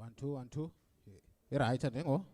1 2 1 2 Ira cha dengo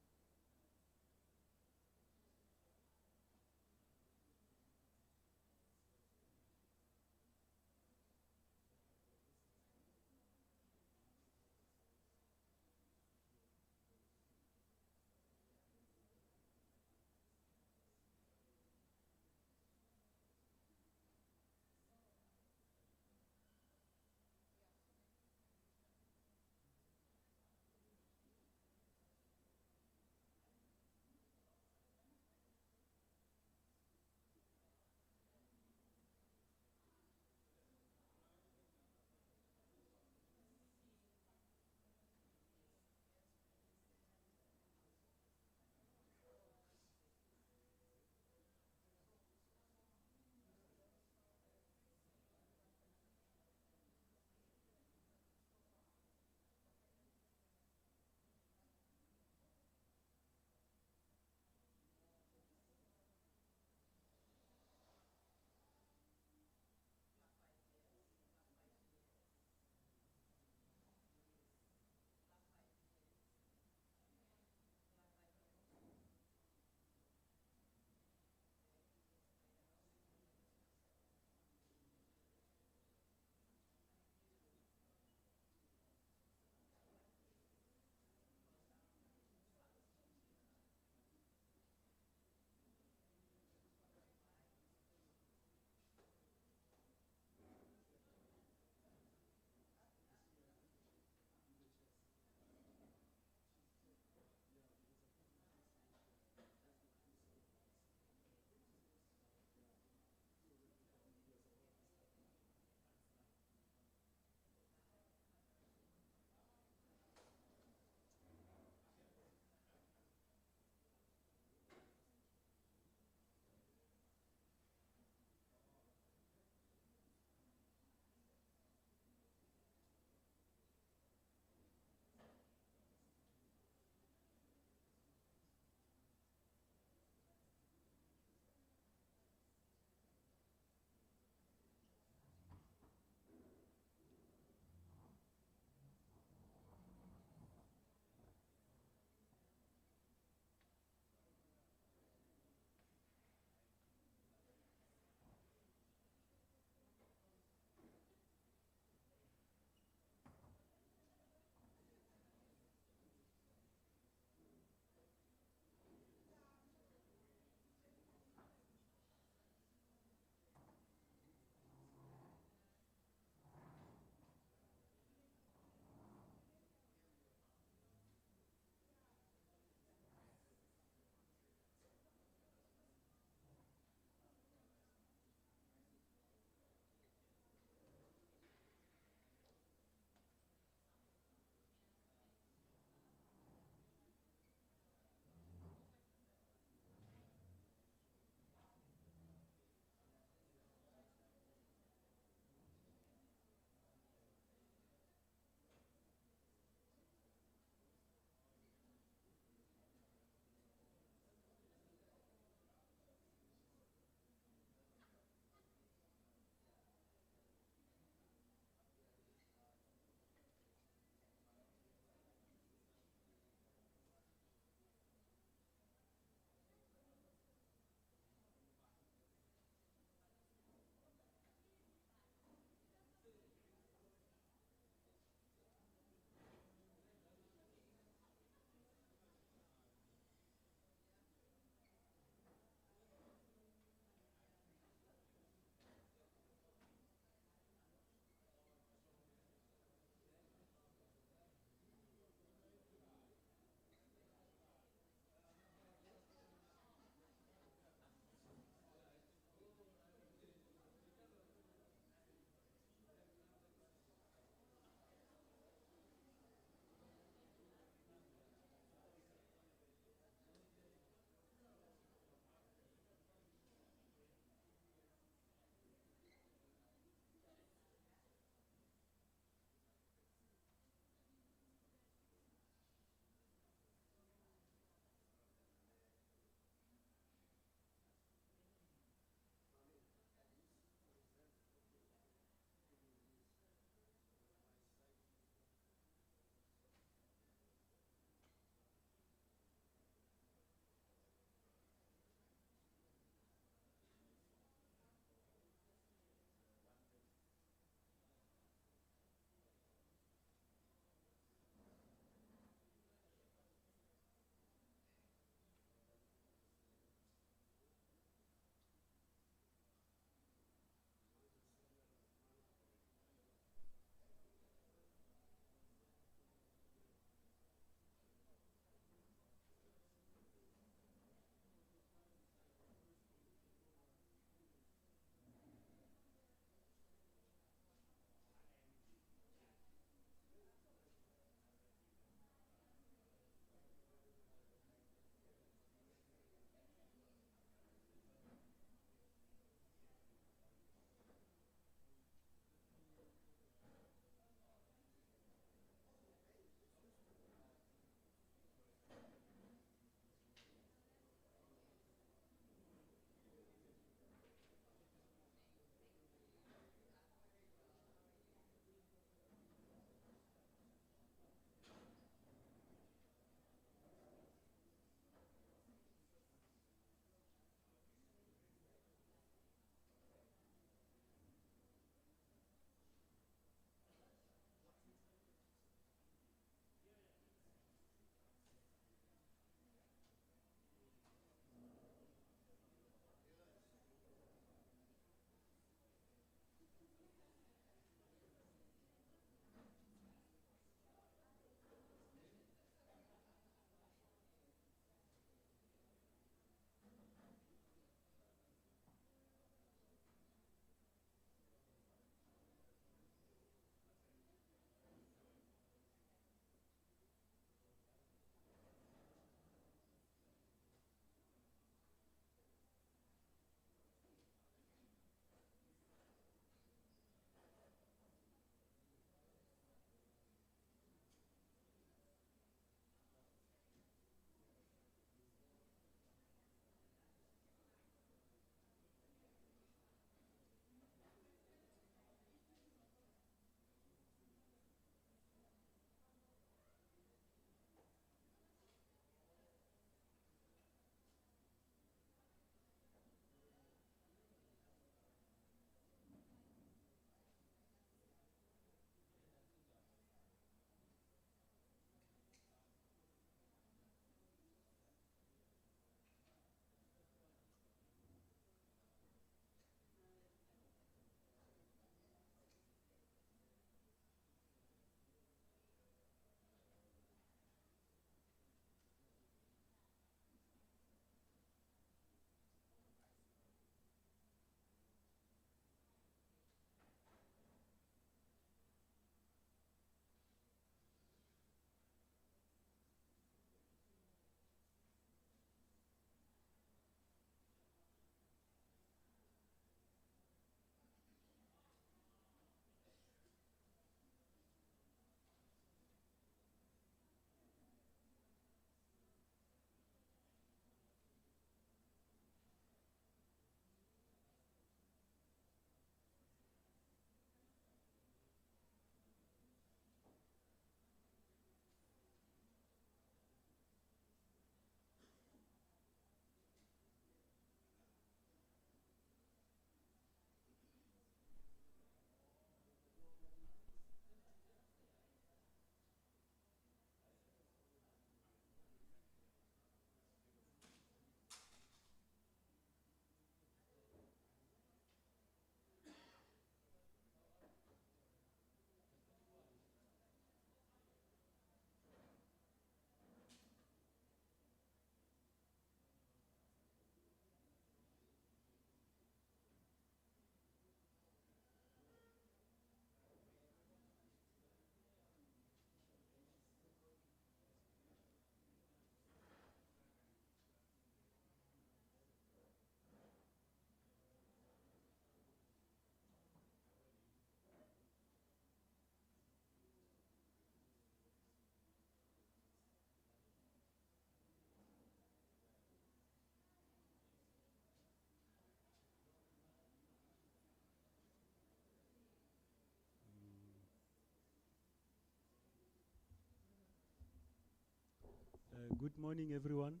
Good morning, everyone.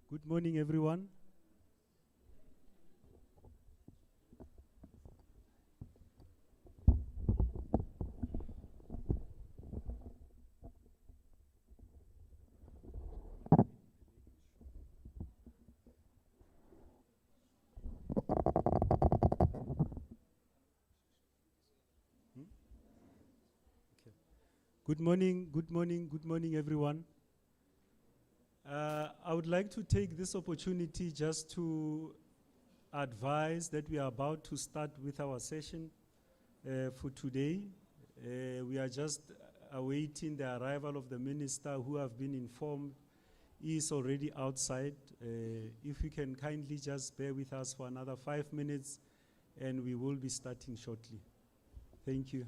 Good morning, everyone. Hmm? Okay. Good morning, good morning, good morning, everyone. I would like to take this opportunity just to advise that we are about to start with our session for today. We are just awaiting the arrival of the minister, who have been informed is already outside. If you can kindly just bear with us for another 5 minutes, and we will be starting shortly. Thank you.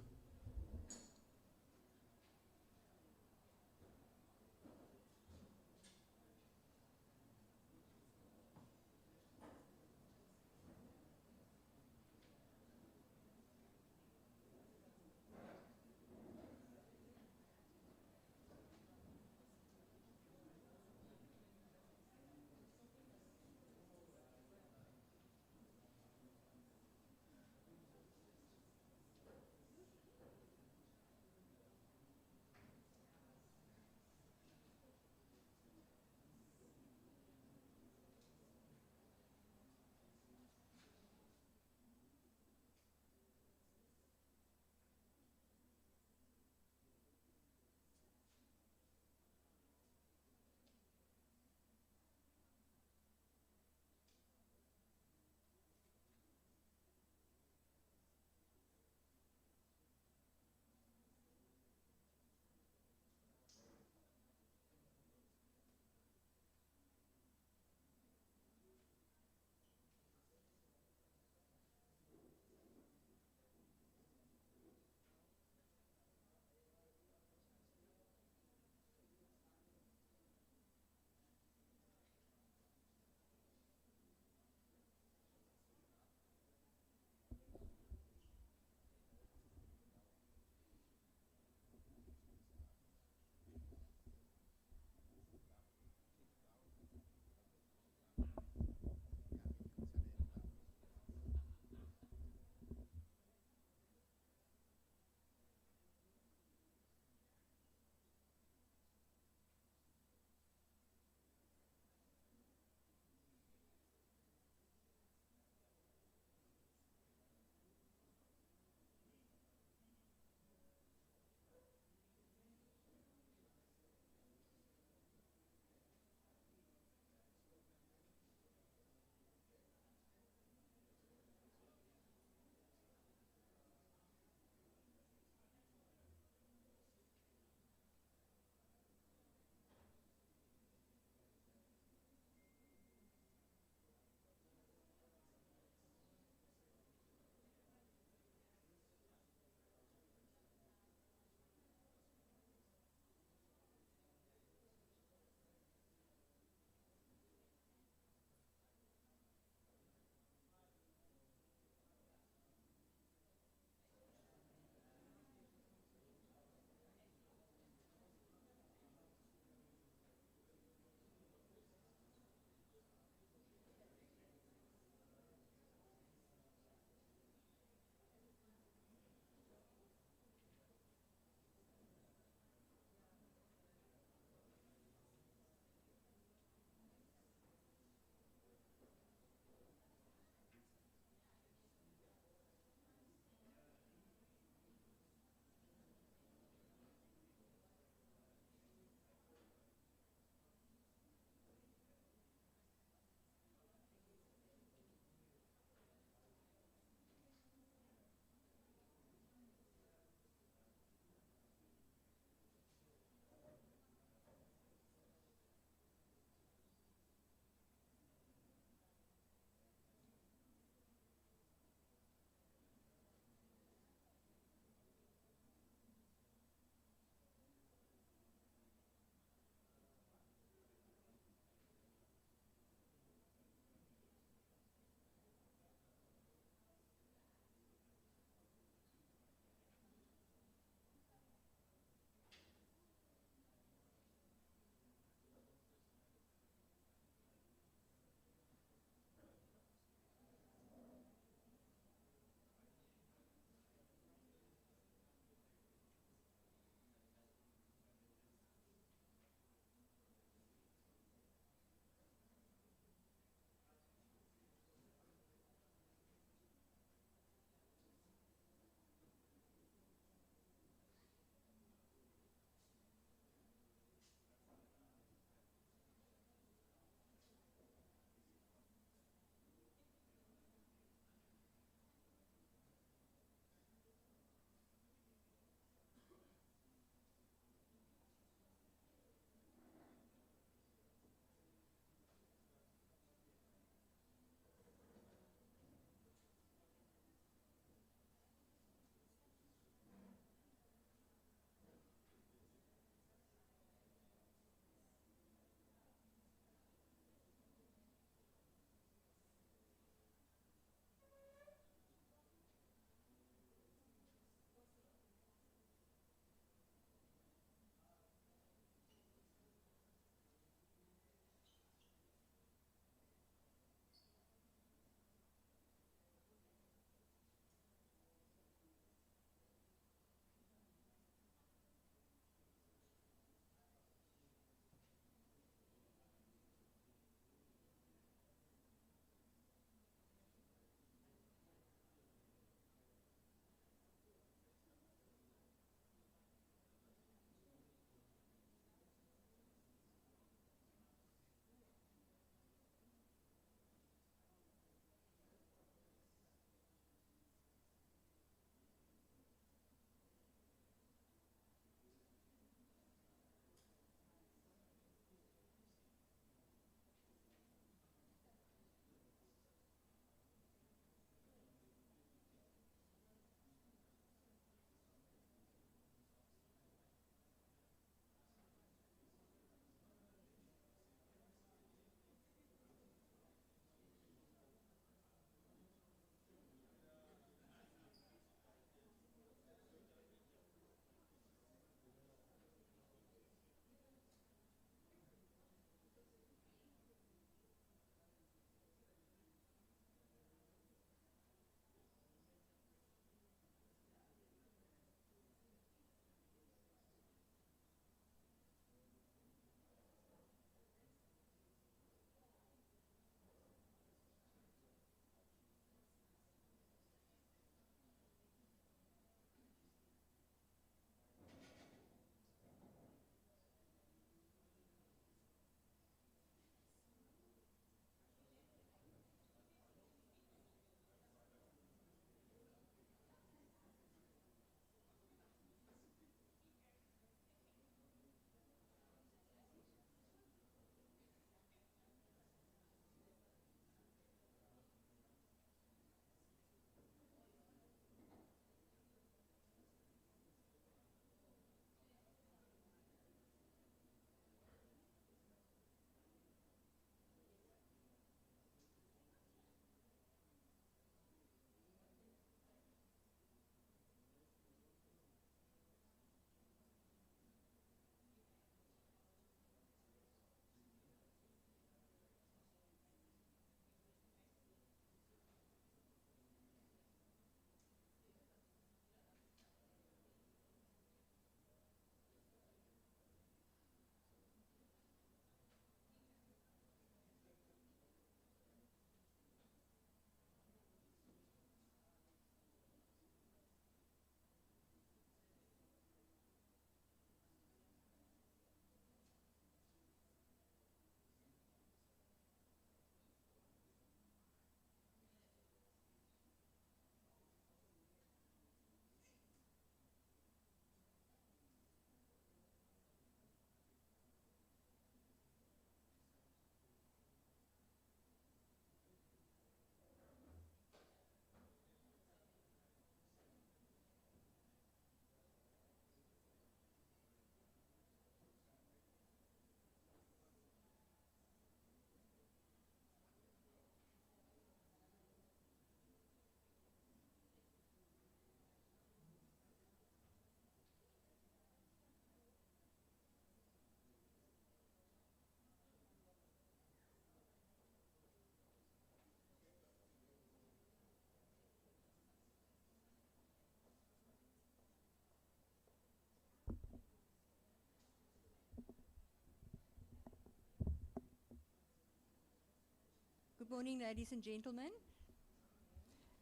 Good morning, ladies and gentlemen.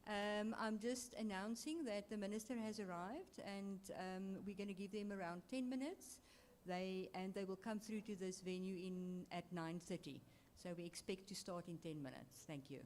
I'm just announcing that the minister has arrived, and we're going to give them around 10 minutes. They will come through to this venue at 9:30. So we expect to start in 10 minutes. Thank you.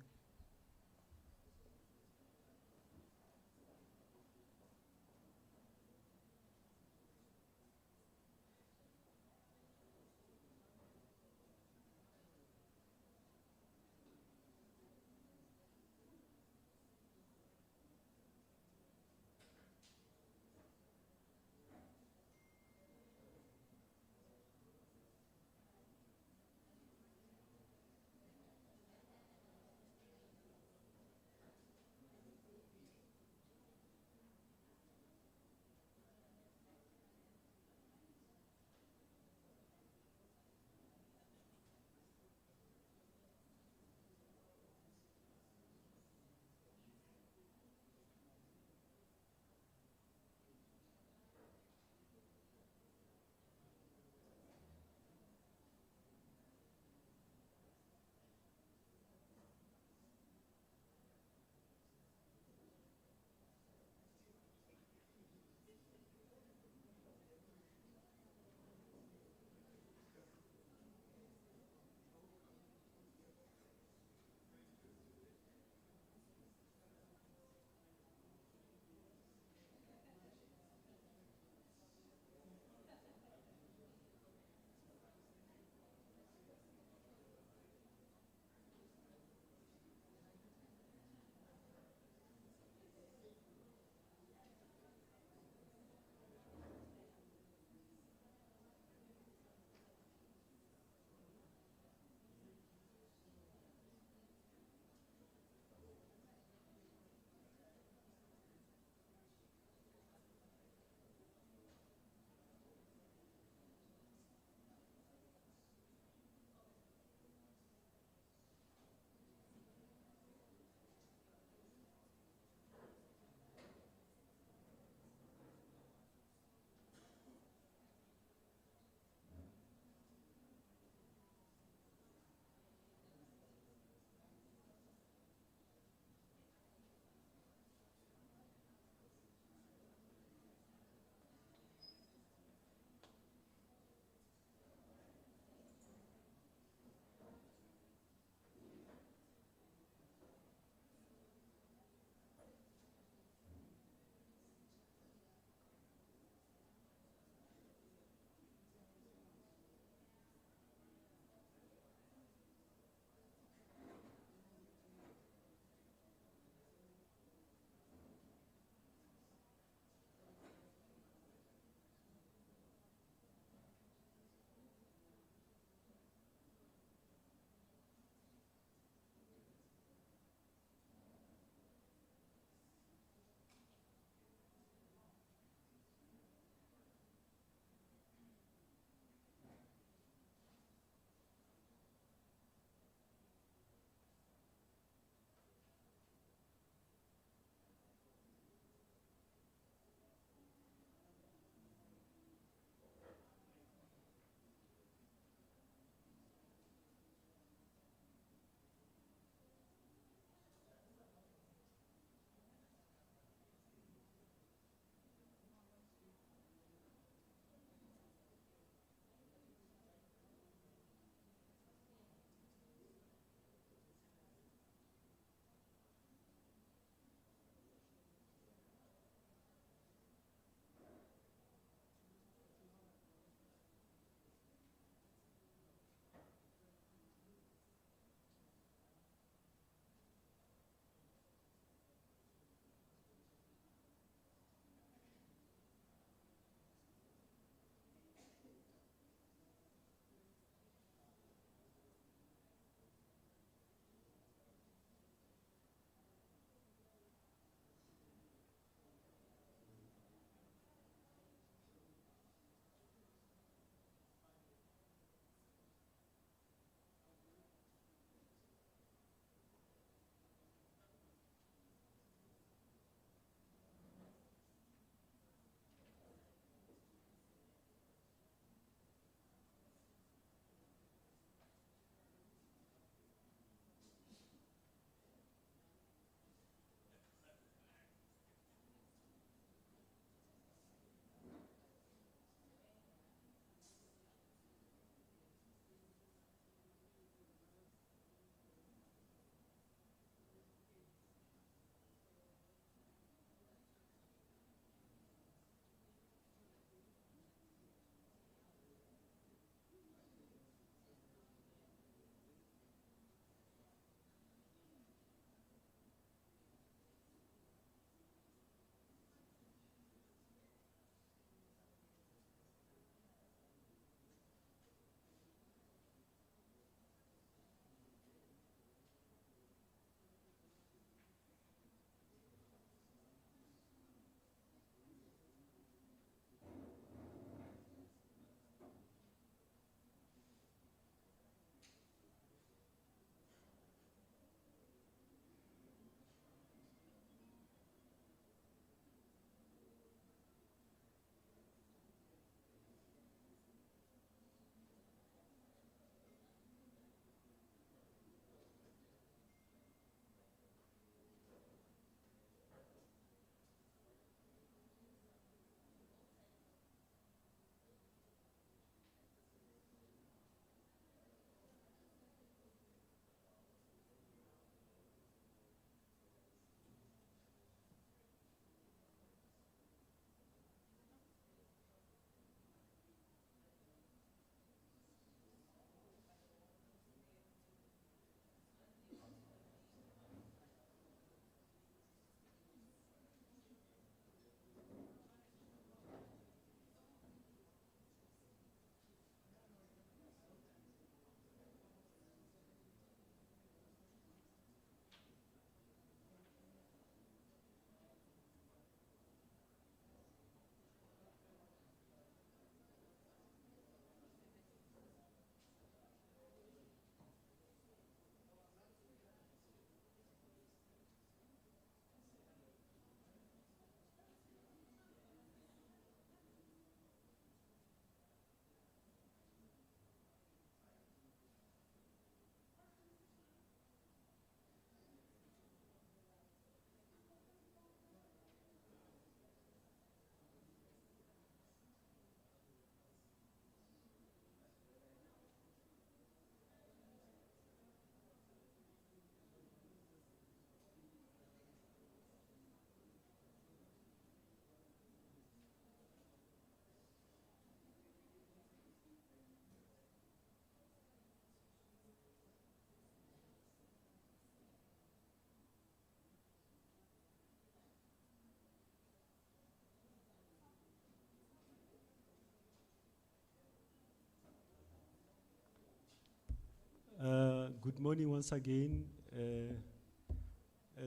Good morning once again.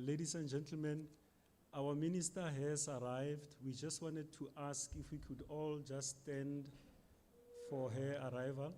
Ladies and gentlemen, our minister has arrived. We just wanted to ask if we could all just stand for her arrival.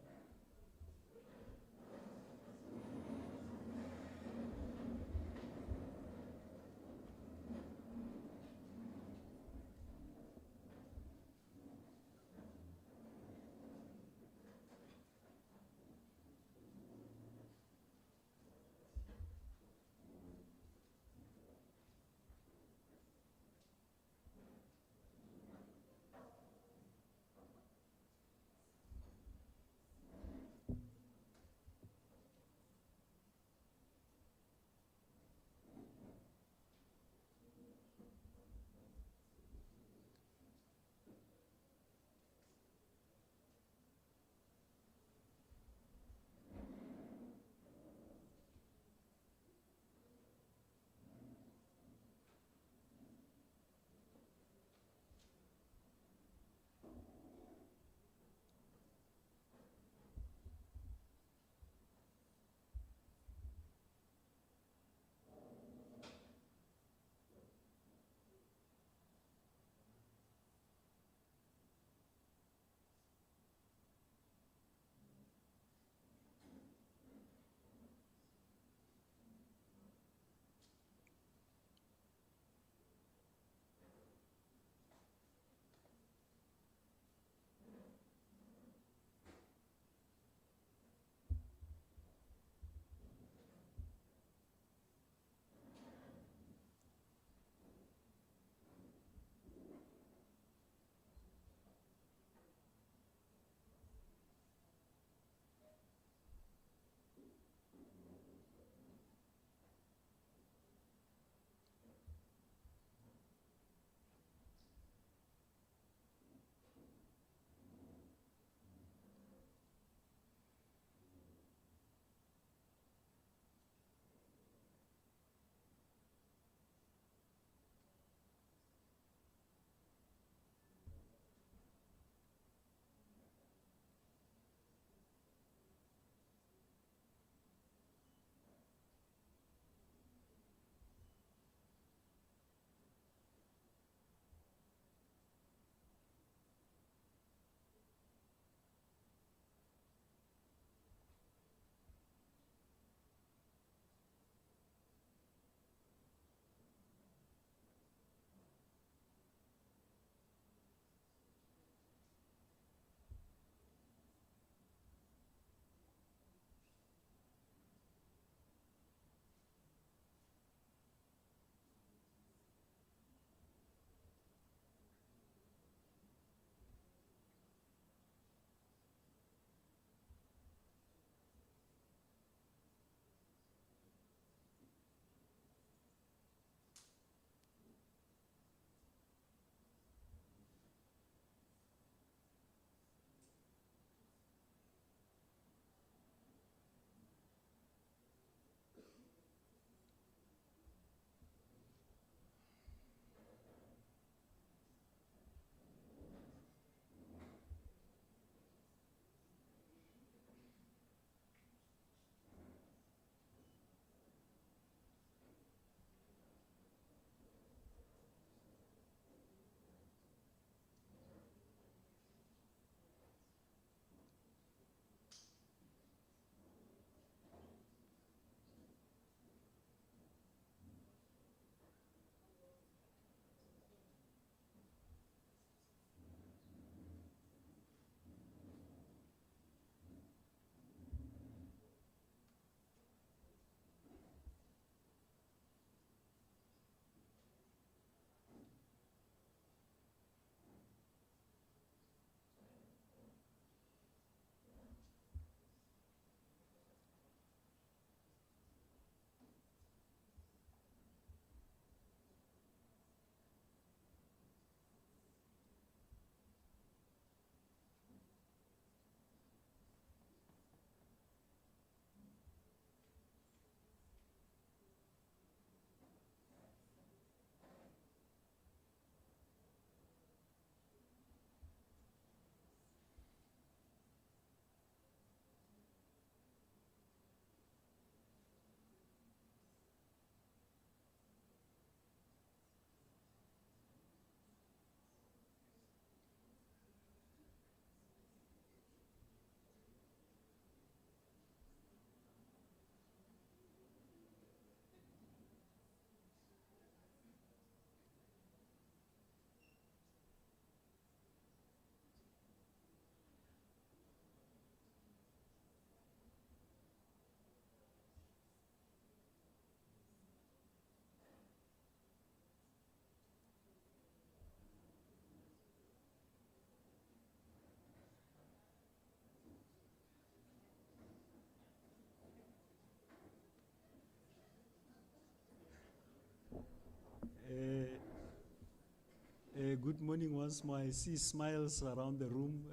Good morning once more. I see smiles around the room.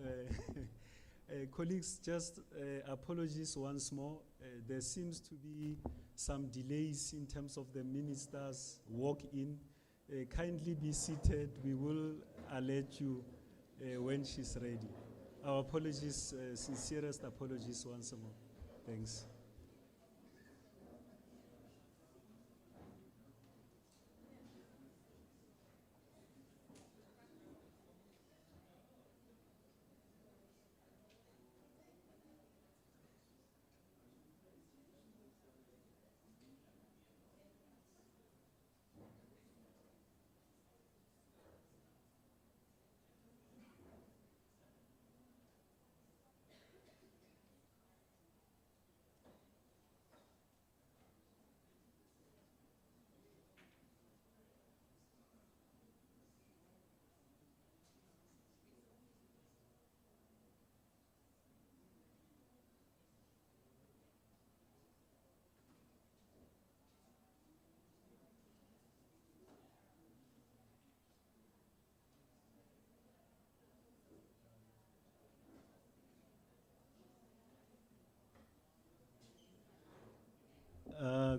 Colleagues, just apologies once more. There seems to be some delays in terms of the minister's walk-in. Kindly be seated. We will alert you when she's ready. Our apologies, sincerest apologies once more. Thanks.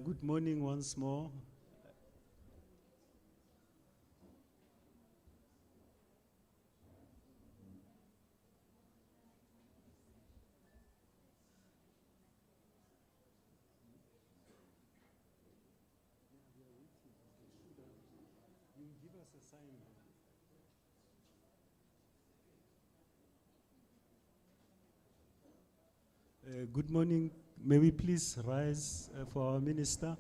Good morning once more. You give us a sign. Good morning. May we please rise for our minister?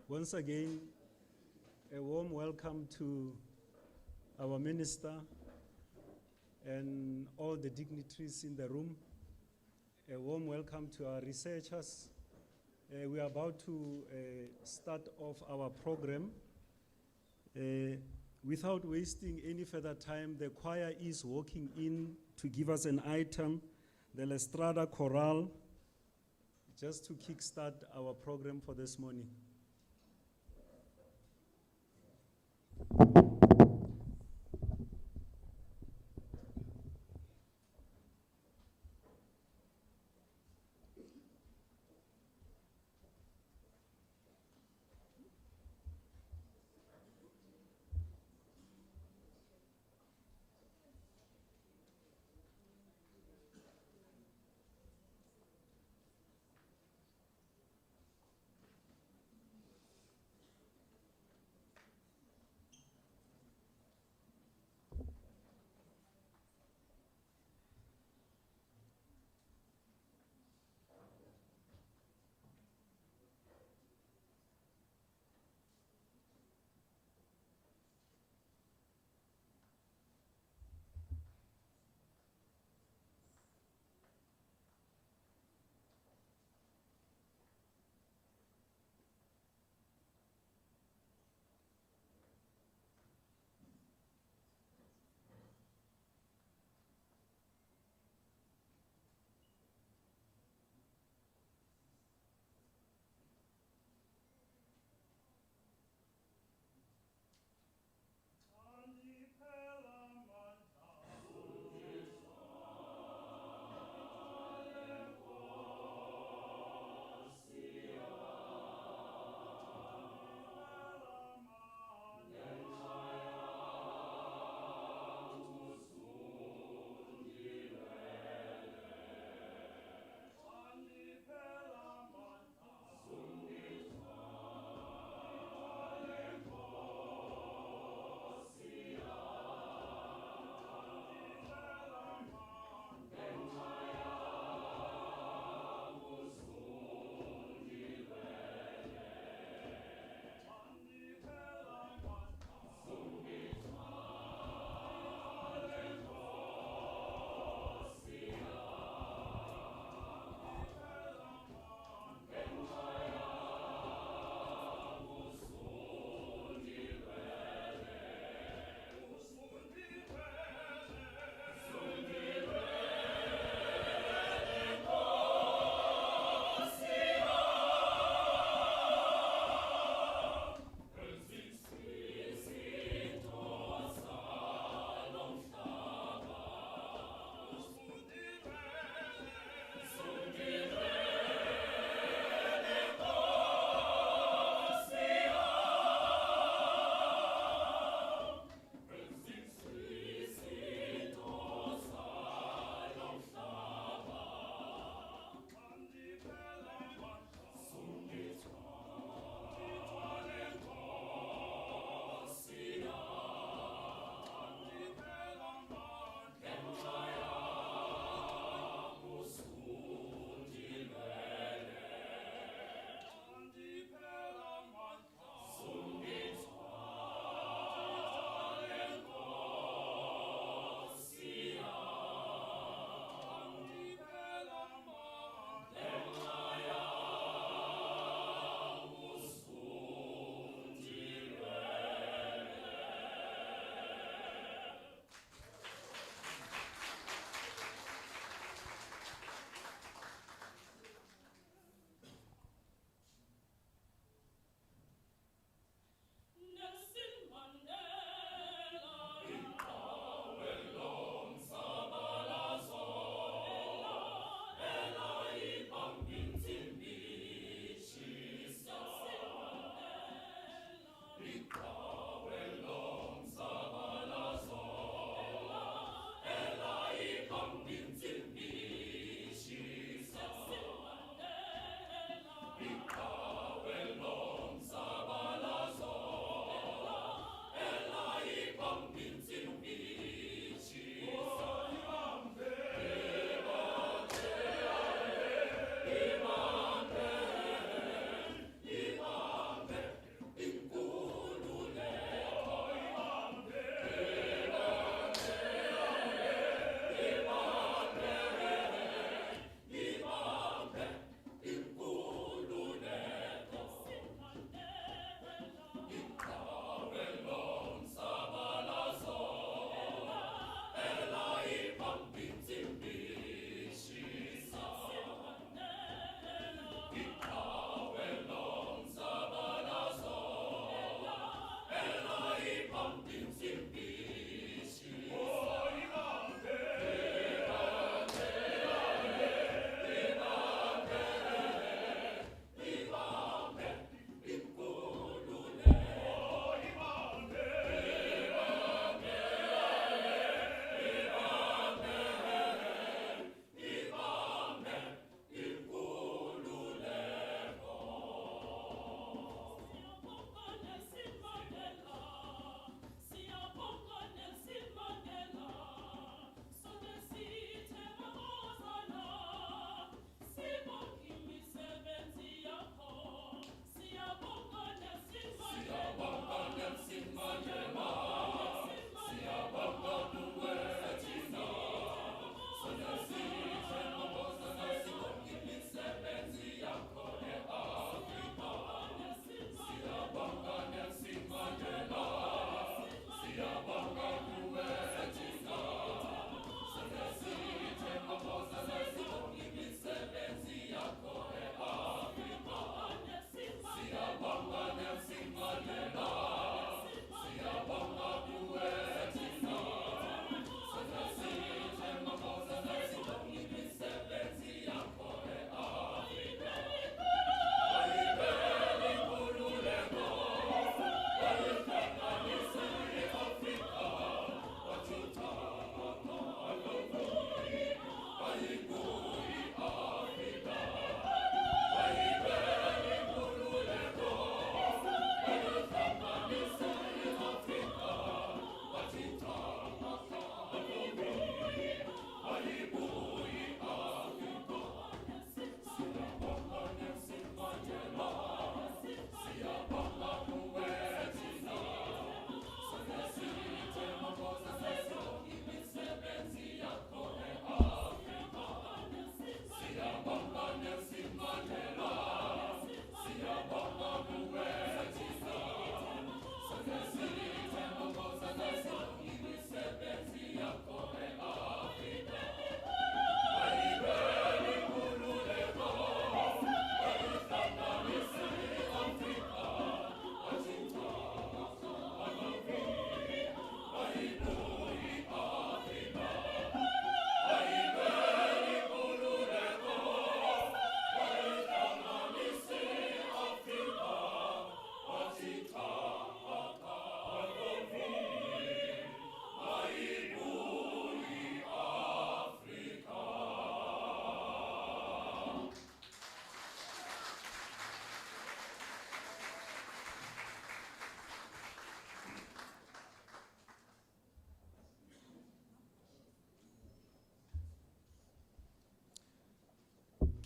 Once again, a warm welcome to our minister and all the dignitaries in the room. A warm welcome to our researchers. We are about to start off our program. Without wasting any further time, the choir is walking in to give us an item, the Lestrada Chorale, just to kickstart our program for this morning.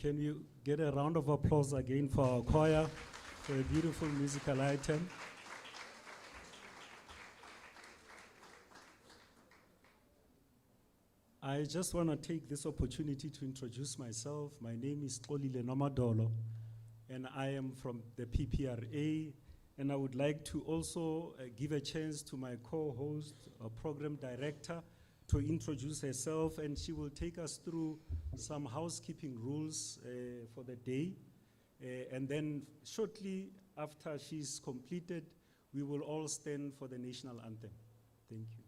Can you get a round of applause again for our choir for a beautiful musical item? I just want to take this opportunity to introduce myself. My name is Xolile Nomadolo, and I am from the PPRA, and I would like to also give a chance to my co-host, program director, to introduce herself, and she will take us through some housekeeping rules for the day. And then shortly after she's completed, we will all stand for the national anthem. Thank you.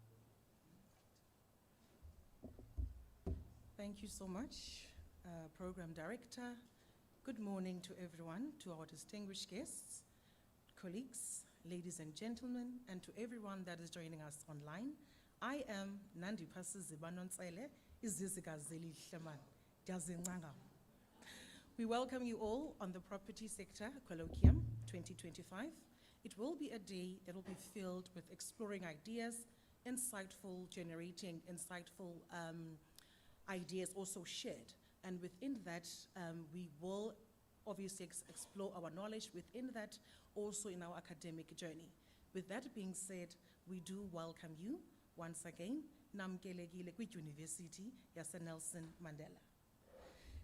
Thank you so much, Program Director. Good morning to everyone, to our distinguished guests, colleagues, ladies and gentlemen, and to everyone that is joining us online. I am Nandi Zibanonsele, Izizigazeli Hleman, Diazincanga. We welcome you all on the Property Sector Colloquium 2025. It will be a day that will be filled with exploring ideas, generating insightful ideas also shared. And within that, we will obviously explore our knowledge within that, also in our academic journey. With that being said, we do welcome you once again, Namkelekile University Yase Nelson Mandela.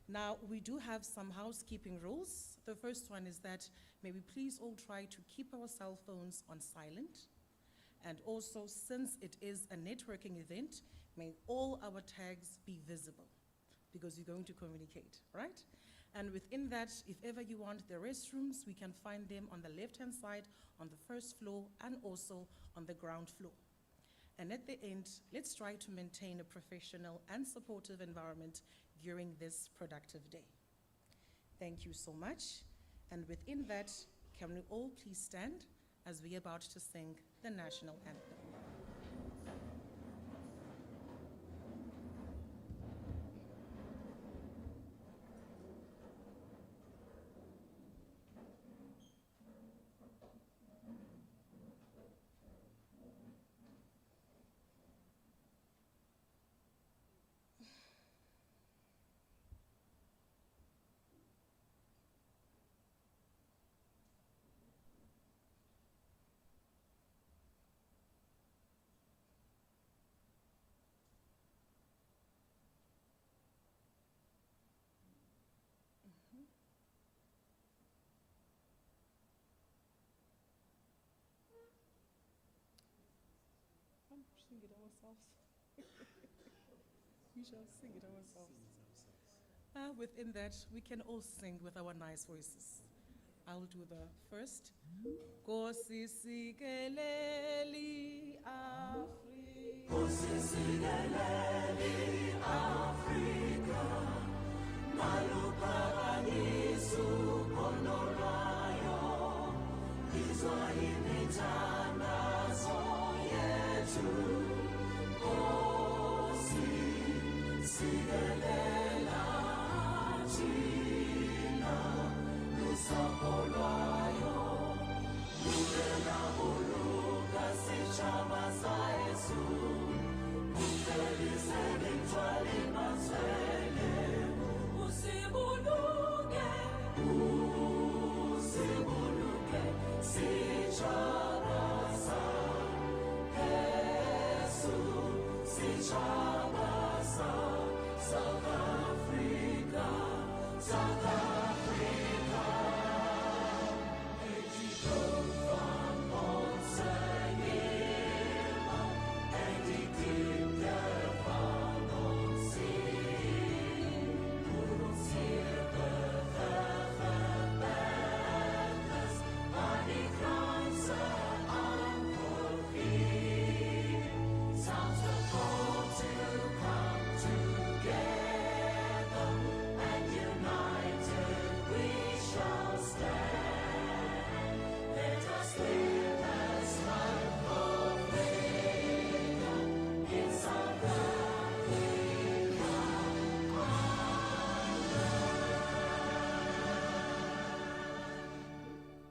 Now, we do have some housekeeping rules. The first one is that may we please all try to keep our cell phones on silent. And also, since it is a networking event, may all our tags be visible because you're going to communicate, right? And within that, if ever you want the restrooms, we can find them on the left-hand side, on the first floor, and also on the ground floor. And at the end, let's try to maintain a professional and supportive environment during this productive day. Thank you so much. And within that, can we all please stand as we are about to sing the national anthem. Sing it ourselves. We shall sing it ourselves. Within that, we can all sing with our nice voices. I'll do the first. Kosi sikeleli Afrika. Kosi sikeleli Afrika. Maluphakamisu konorayo. Izwa imithandazo yethu. Kosi sikelela thina lusapho lwayo. Luvela uluka sitshaba sayesu. Kufelise ngithwala imazwele. Usibuluke, usibuluke, sitshaba sayesu. Sitshaba sa South Africa, South Africa.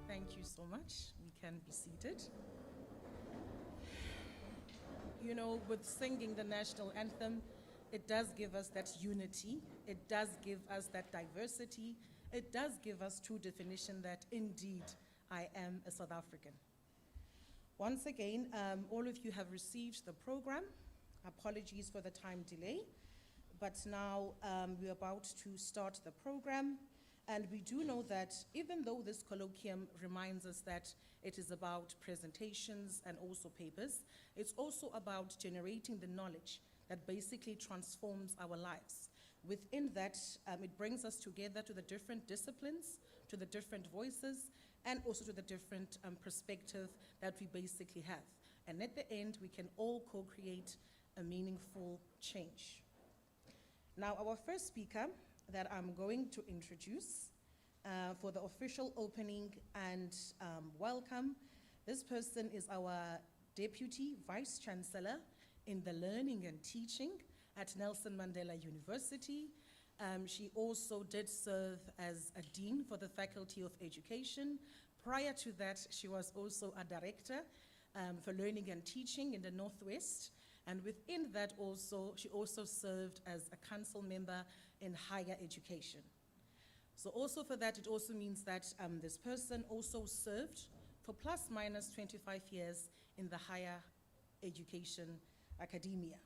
Thank you so much. We can be seated. You know, with singing the national anthem, It does give us that unity. It does give us that diversity. It does give us true definition that indeed I am a South African. Once again, all of you have received the program. Apologies for the time delay, but now we're about to start the program. And we do know that even though this colloquium reminds us that it is about presentations and also papers, it's also about generating the knowledge that basically transforms our lives. Within that, it brings us together to the different disciplines, to the different voices, and also to the different perspective that we basically have. And at the end, we can all co-create a meaningful change. Now, our first speaker that I'm going to introduce for the official opening and welcome, this person is our Deputy Vice Chancellor in the Learning and Teaching at Nelson Mandela University. She also did serve as a Dean for the Faculty of Education. Prior to that, she was also a Director for Learning and Teaching in the Northwest. And within that also, she also served as a council member in higher education. So also for that, it also means that this person also served for plus minus 25 years in the higher education academia.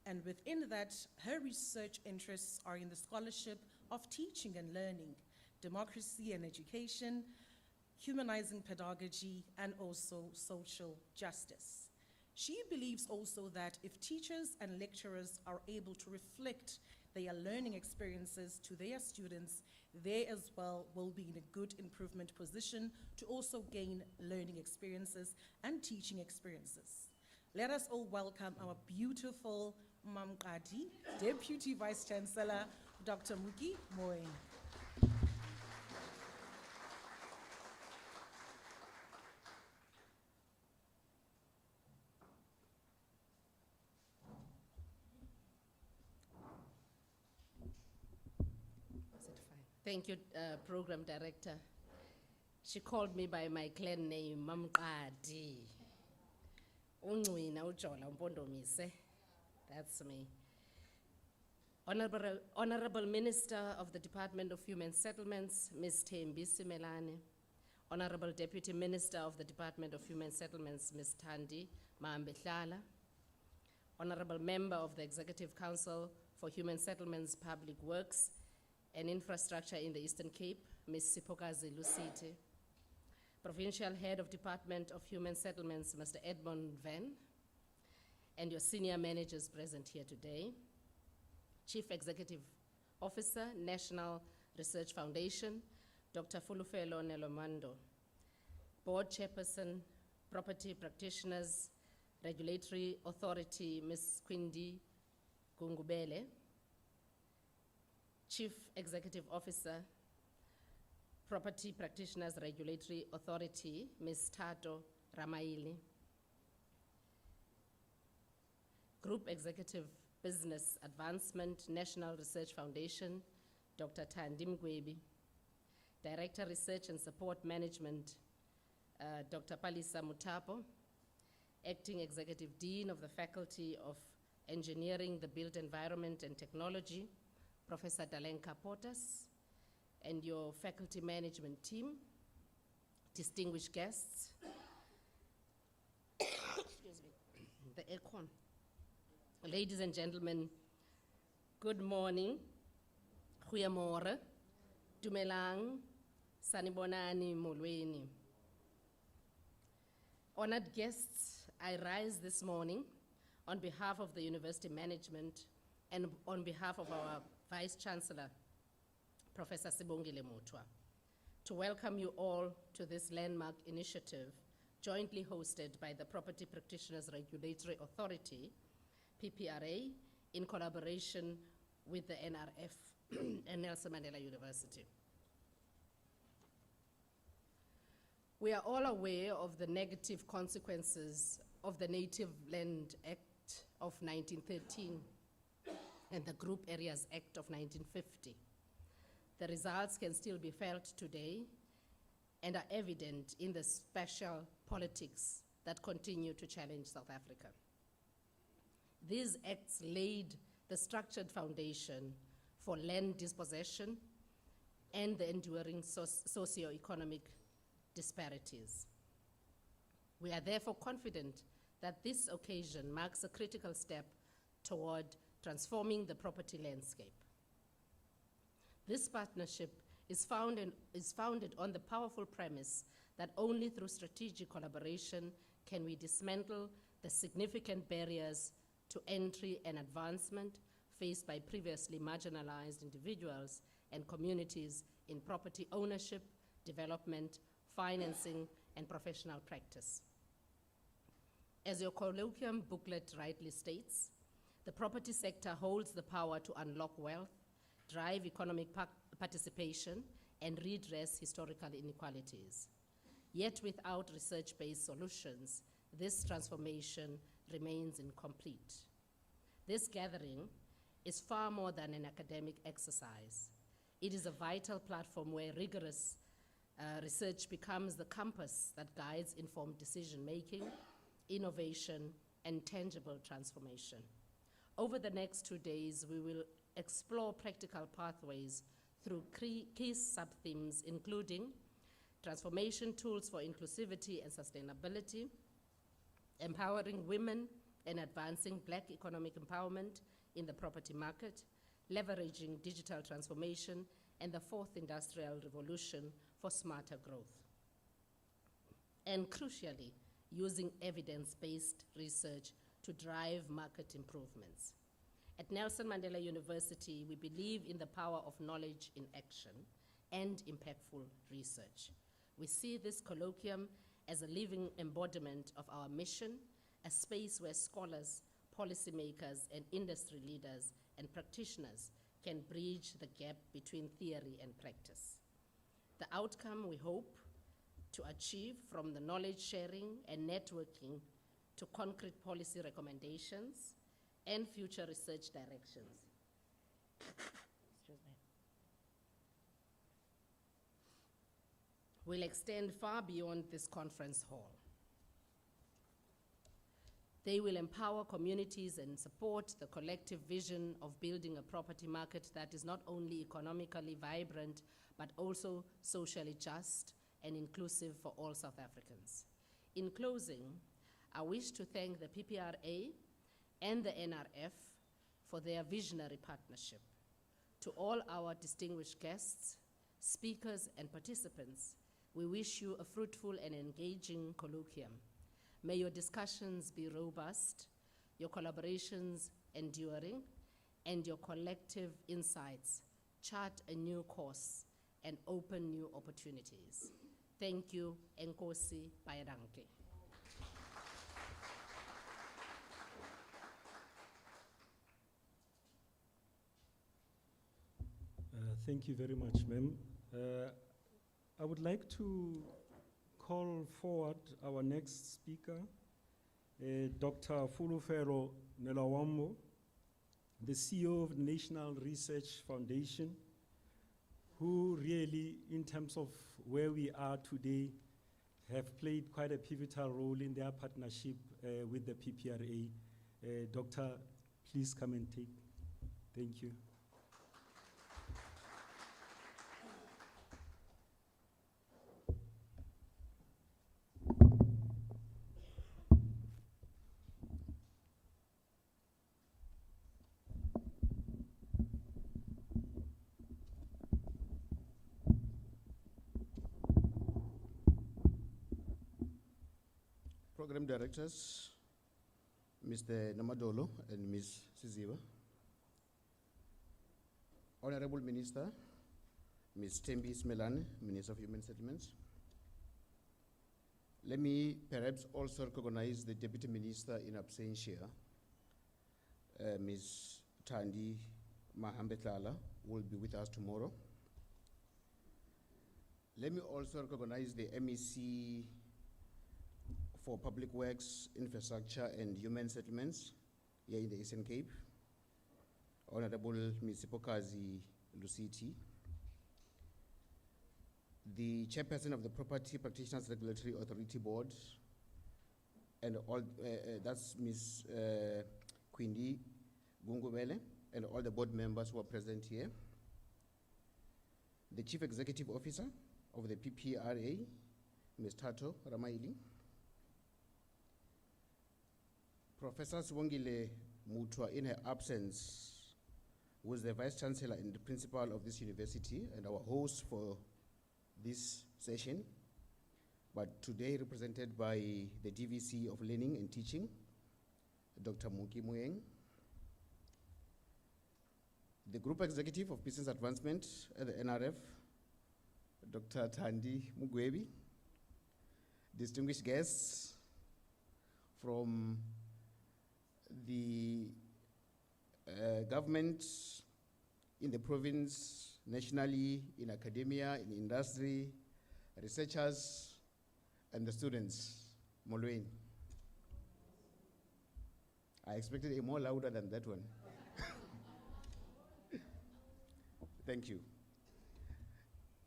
And within that, her research interests are in the scholarship of teaching and learning, democracy and education, humanizing pedagogy, and also social justice. She believes also that if teachers and lecturers are able to reflect their learning experiences to their students, they as well will be in a good improvement position to also gain learning experiences and teaching experiences. Let us all welcome our beautiful Mamqadi, Deputy Vice Chancellor, Dr. Muki Moeng. Thank you, Program Director. She called me by my clan name, Mamqadi. Ungwina ujola umpondomise. That's me. Honorable Minister of the Department of Human Settlements, Ms. Thembi Simelane. Honorable Deputy Minister of the Department of Human Settlements, Ms. Thandi Maambehlala. Honorable Member of the Executive Council for Human Settlements, Public Works and Infrastructure in the Eastern Cape, Ms. Sipokazi Lusiti. Provincial Head of Department of Human Settlements, Mr. Edmond Van, and your senior managers present here today. Chief Executive Officer, National Research Foundation, Dr. Fulufelo Nelomando. Board Chairperson, Property Practitioners, Regulatory Authority, Ms. Quindi Gungubele. Chief Executive Officer, Property Practitioners Regulatory Authority, Ms. Tato Ramaili. Group Executive Business Advancement, National Research Foundation, Dr. Thandi Mgwebi. Director Research and Support Management, Dr. Palisa Mutapo. Acting Executive Dean of the Faculty of Engineering, the Built Environment and Technology, Professor Dalenka Portas, and your faculty management team, distinguished guests, excuse me, the aircon. Ladies and gentlemen, good morning, goeiemorgen, dumelang, sanibonani, molweni. Honored guests, I rise this morning on behalf of the university management and on behalf of our Vice Chancellor, Professor Sibongile Mutwa, to welcome you all to this landmark initiative jointly hosted by the Property Practitioners Regulatory Authority, PPRA, in collaboration with the NRF and Nelson Mandela University. We are all aware of the negative consequences of the Native Land Act of 1913 and the Group Areas Act of 1950. The results can still be felt today and are evident in the special politics that continue to challenge South Africa. These acts laid the structured foundation for land dispossession, and the enduring socio-economic disparities. We are therefore confident that this occasion marks a critical step toward transforming the property landscape. This partnership is founded on the powerful premise that only through strategic collaboration can we dismantle the significant barriers to entry and advancement faced by previously marginalized individuals and communities in property ownership, development, financing, and professional practice. As your colloquium booklet rightly states, the property sector holds the power to unlock wealth, drive economic participation, and redress historical inequalities. Yet without research-based solutions, this transformation remains incomplete. This gathering is far more than an academic exercise. It is a vital platform where rigorous research becomes the compass that guides informed decision-making, innovation, and tangible transformation. Over the next 2 days, we will explore practical pathways through key sub-themes, including transformation tools for inclusivity and sustainability, empowering women and advancing Black economic empowerment in the property market, leveraging digital transformation, and the fourth industrial revolution for smarter growth. And crucially, using evidence-based research to drive market improvements. At Nelson Mandela University, we believe in the power of knowledge in action and impactful research. We see this colloquium as a living embodiment of our mission, a space where scholars, policymakers, and industry leaders and practitioners can bridge the gap between theory and practice. The outcome we hope to achieve from the knowledge sharing and networking to concrete policy recommendations and future research directions. Excuse me. Will extend far beyond this conference hall. They will empower communities and support the collective vision of building a property market that is not only economically vibrant, but also socially just and inclusive for all South Africans. In closing, I wish to thank the PPRA and the NRF for their visionary partnership. To all our distinguished guests, speakers, and participants, we wish you a fruitful and engaging colloquium. May your discussions be robust, your collaborations enduring, and your collective insights chart a new course and open new opportunities. Thank you, Enkosi Bayiranke. Thank you very much, ma'am. I would like to call forward our next speaker, Dr. Fulufero Nelawambo, the CEO of the National Research Foundation, who really, in terms of where we are today, have played quite a pivotal role in their partnership with the PPRA. Doctor, please come and take. Thank you. Program directors, Mr. Namadolo and Ms. Siziba, Honorable Minister, Ms. Thembi Smelane, Minister of Human Settlements. Let me perhaps also recognize the Deputy Minister in absentia, Ms. Thandi Mahambetlala, who will be with us tomorrow. Let me also recognize the MEC for Public Works, Infrastructure, and Human Settlements here in the Eastern Cape, Honorable Ms. Sipokazi Lusiti, the Chairperson of the Property Practitioners Regulatory Authority Board, and all, that's Ms. Quindi Gungubele, and all the board members who are present here, the Chief Executive Officer of the PPRA, Ms. Tato Ramaili, Professor Swongile Mutwa in her absence, who is the Vice Chancellor and the Principal of this university and our host for this session, but today represented by the DVC of Learning and Teaching, Dr. Muki Mueng, the Group Executive of Business Advancement at the NRF, Dr. Thandi Mugwebi, distinguished guests from the government in the province, nationally, in academia, in industry, researchers, and the students. Molweni. I expected a more louder than that one. Thank you.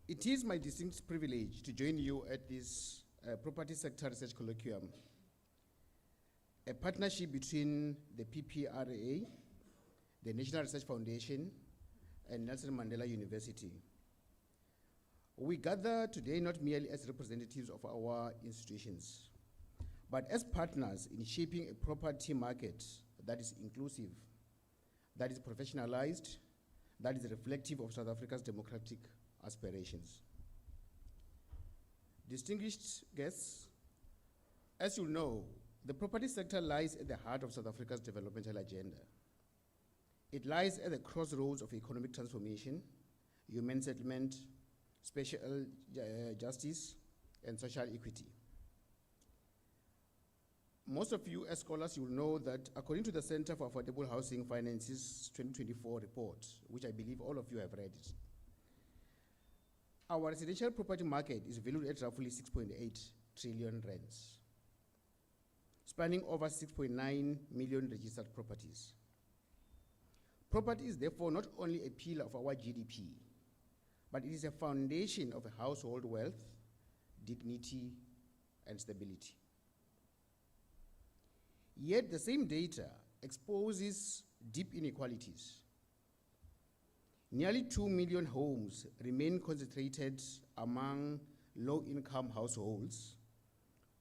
It is my distinct privilege to join you at this Property Sector Research Colloquium, a partnership between the PPRA, the National Research Foundation, and Nelson Mandela University. We gather today not merely as representatives of our institutions, but as partners in shaping a property market that is inclusive, that is professionalized, that is reflective of South Africa's democratic aspirations. Distinguished guests, as you know, the property sector lies at the heart of South Africa's developmental agenda. It lies at the crossroads of economic transformation, human settlement, spatial justice, and social equity. Most of you as scholars, you will know that according to the Center for Affordable Housing Finance's 2024 report, which I believe all of you have read it, our residential property market is valued at roughly 6.8 trillion rands, spanning over 6.9 million registered properties. Property is therefore not only a pillar of our GDP, but it is a foundation of a household wealth, dignity, and stability. Yet the same data exposes deep inequalities. Nearly 2 million homes remain concentrated among low-income households,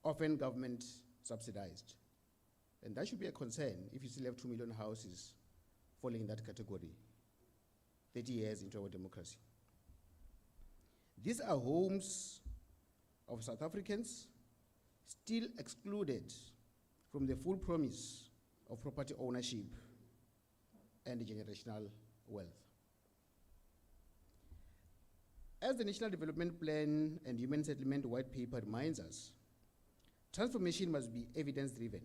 often government subsidized. And that should be a concern if you still have 2 million houses falling in that category 30 years into our democracy. These are homes of South Africans still excluded from the full promise of property ownership and generational wealth. As the National Development Plan and Human Settlement White Paper reminds us, transformation must be evidence-driven.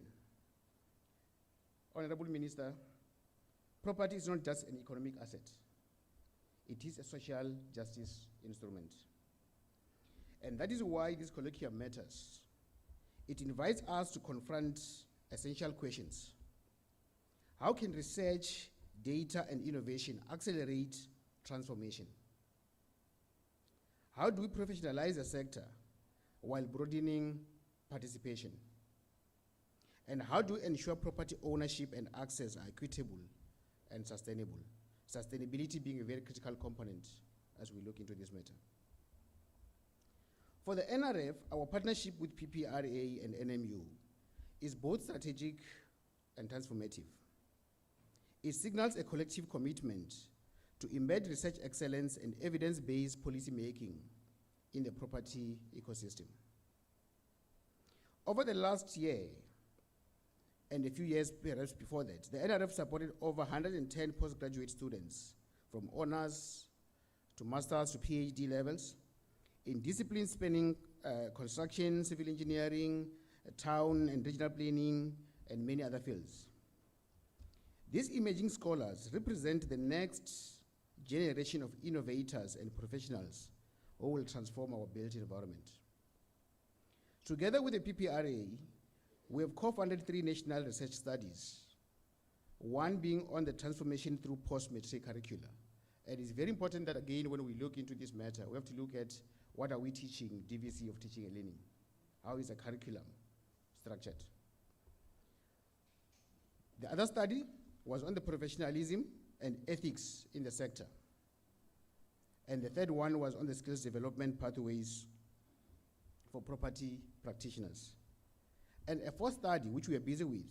Honorable Minister, property is not just an economic asset. It is a social justice instrument. And that is why this colloquium matters. It invites us to confront essential questions. How can research, data, and innovation accelerate transformation? How do we professionalize the sector while broadening participation? And how do we ensure property ownership and access are equitable and sustainable? Sustainability being a very critical component as we look into this matter. For the NRF, our partnership with PPRA and NMU is both strategic and transformative. It signals a collective commitment to embed research excellence and evidence-based policy making in the property ecosystem. Over the last year, and a few years perhaps before that, the NRF supported over 110 postgraduate students from honors to master's to PhD levels in disciplines spanning construction, civil engineering, town and regional planning, and many other fields. These emerging scholars represent the next generation of innovators and professionals who will transform our built environment. Together with the PPRA, we have co-funded 3 national research studies, one being on the transformation through post-matric curricula. And it's very important that, again, when we look into this matter, we have to look at what are we teaching, DVC of Teaching and Learning? How is the curriculum structured? The other study was on the professionalism and ethics in the sector. And the third one was on the skills development pathways for property practitioners. And a fourth study, which we are busy with,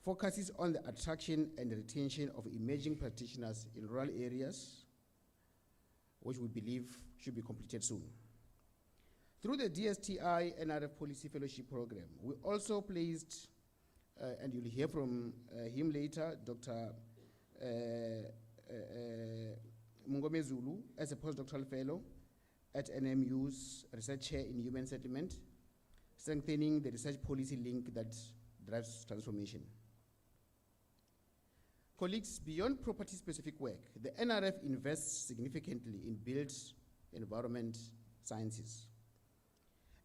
focuses on the attraction and retention of emerging practitioners in rural areas, which we believe should be completed soon. Through the DSTI-NRF Policy Fellowship Program, we also placed, and you'll hear from him later, Dr. Mungome Zulu, as a postdoctoral fellow at NMU's Research Chair in Human Settlement, strengthening the research policy link that drives transformation. Colleagues, beyond property-specific work, the NRF invests significantly in built environment sciences.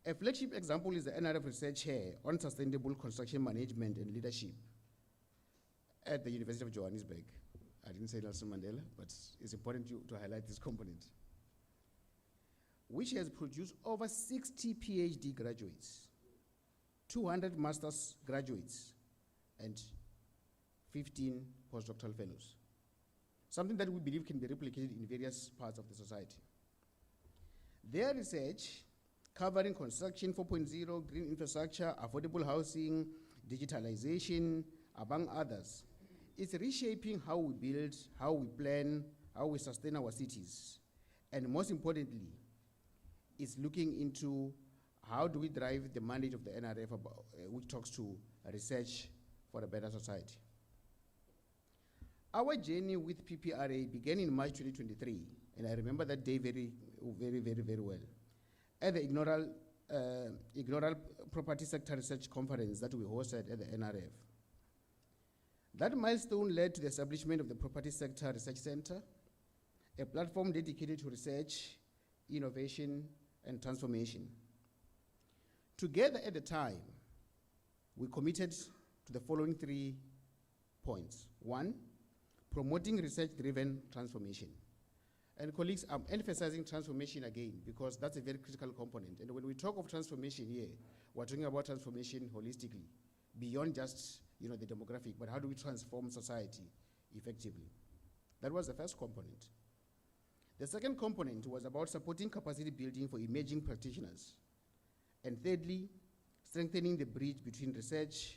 A flagship example is the NRF Research Chair on Sustainable Construction Management and Leadership at the University of Johannesburg. I didn't say Nelson Mandela, but it's important to highlight this component, which has produced over 60 PhD graduates, 200 master's graduates, and 15 postdoctoral fellows. Something that we believe can be replicated in various parts of the society. Their research, covering construction 4.0, green infrastructure, affordable housing, digitalization, among others, is reshaping how we build, how we plan, how we sustain our cities. And most importantly, is looking into how do we drive the mandate of the NRF, which talks to research for a better society. Our journey with PPRA began in March 2023, and I remember that day very well, at the Ignoral Property Sector Research Conference that we hosted at the NRF. That milestone led to the establishment of the Property Sector Research Center, a platform dedicated to research, innovation, and transformation. Together at the time, we committed to the following 3 points. 1, promoting research-driven transformation. And colleagues, I'm emphasizing transformation again because that's a very critical component. And when we talk of transformation here, we're talking about transformation holistically, beyond just the demographic, but how do we transform society effectively? That was the first component. The second component was about supporting capacity building for emerging practitioners. And thirdly, strengthening the bridge between research,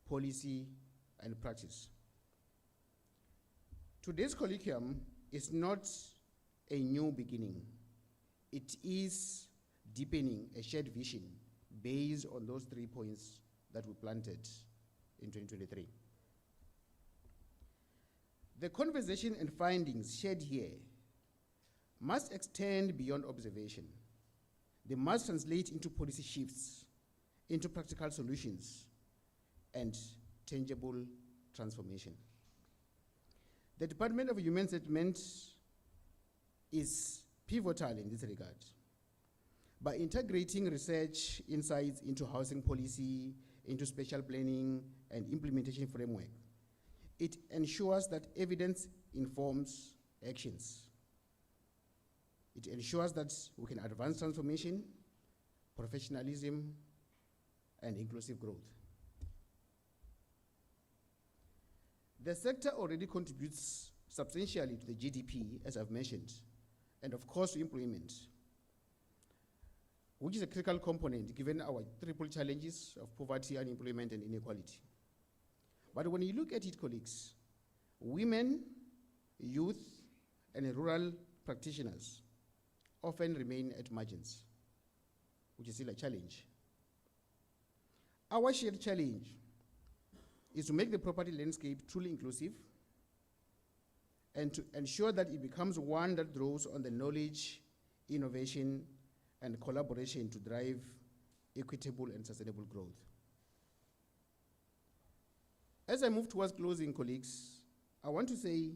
policy, and practice. Today's colloquium is not a new beginning. It is deepening a shared vision based on those 3 points that we planted in 2023. The conversation and findings shared here must extend beyond observation. They must translate into policy shifts, into practical solutions, and tangible transformation. The Department of Human Settlement is pivotal in this regard. By integrating research insights into housing policy, into spatial planning and implementation framework, it ensures that evidence informs actions. It ensures that we can advance transformation, professionalism, and inclusive growth. The sector already contributes substantially to the GDP, as I've mentioned, and of course to employment, which is a critical component given our triple challenges of poverty, unemployment, and inequality. But when you look at it, colleagues, women, youth, and rural practitioners often remain at margins, which is still a challenge. Our shared challenge is to make the property landscape truly inclusive and to ensure that it becomes one that draws on the knowledge, innovation, and collaboration to drive equitable and sustainable growth. As I move towards closing, colleagues, I want to say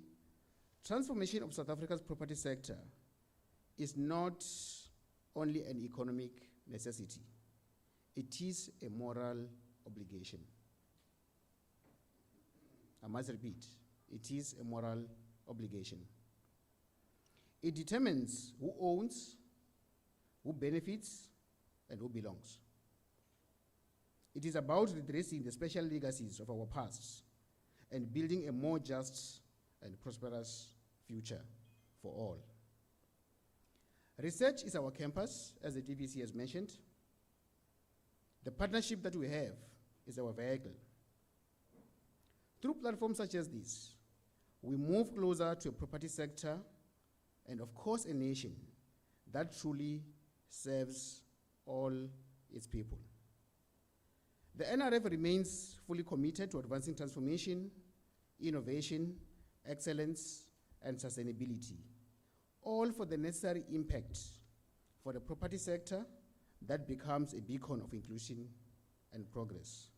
transformation of South Africa's property sector is not only an economic necessity, it is a moral obligation. I must repeat, it is a moral obligation. It determines who owns, who benefits, and who belongs. It is about redressing the special legacies of our past and building a more just and prosperous future for all. Research is our campus, as the DVC has mentioned. The partnership that we have is our vehicle. Through platforms such as this, we move closer to a property sector and, of course, a nation that truly serves all its people. The NRF remains fully committed to advancing transformation, innovation, excellence, and sustainability, all for the necessary impact for the property sector that becomes a beacon of inclusion and progress.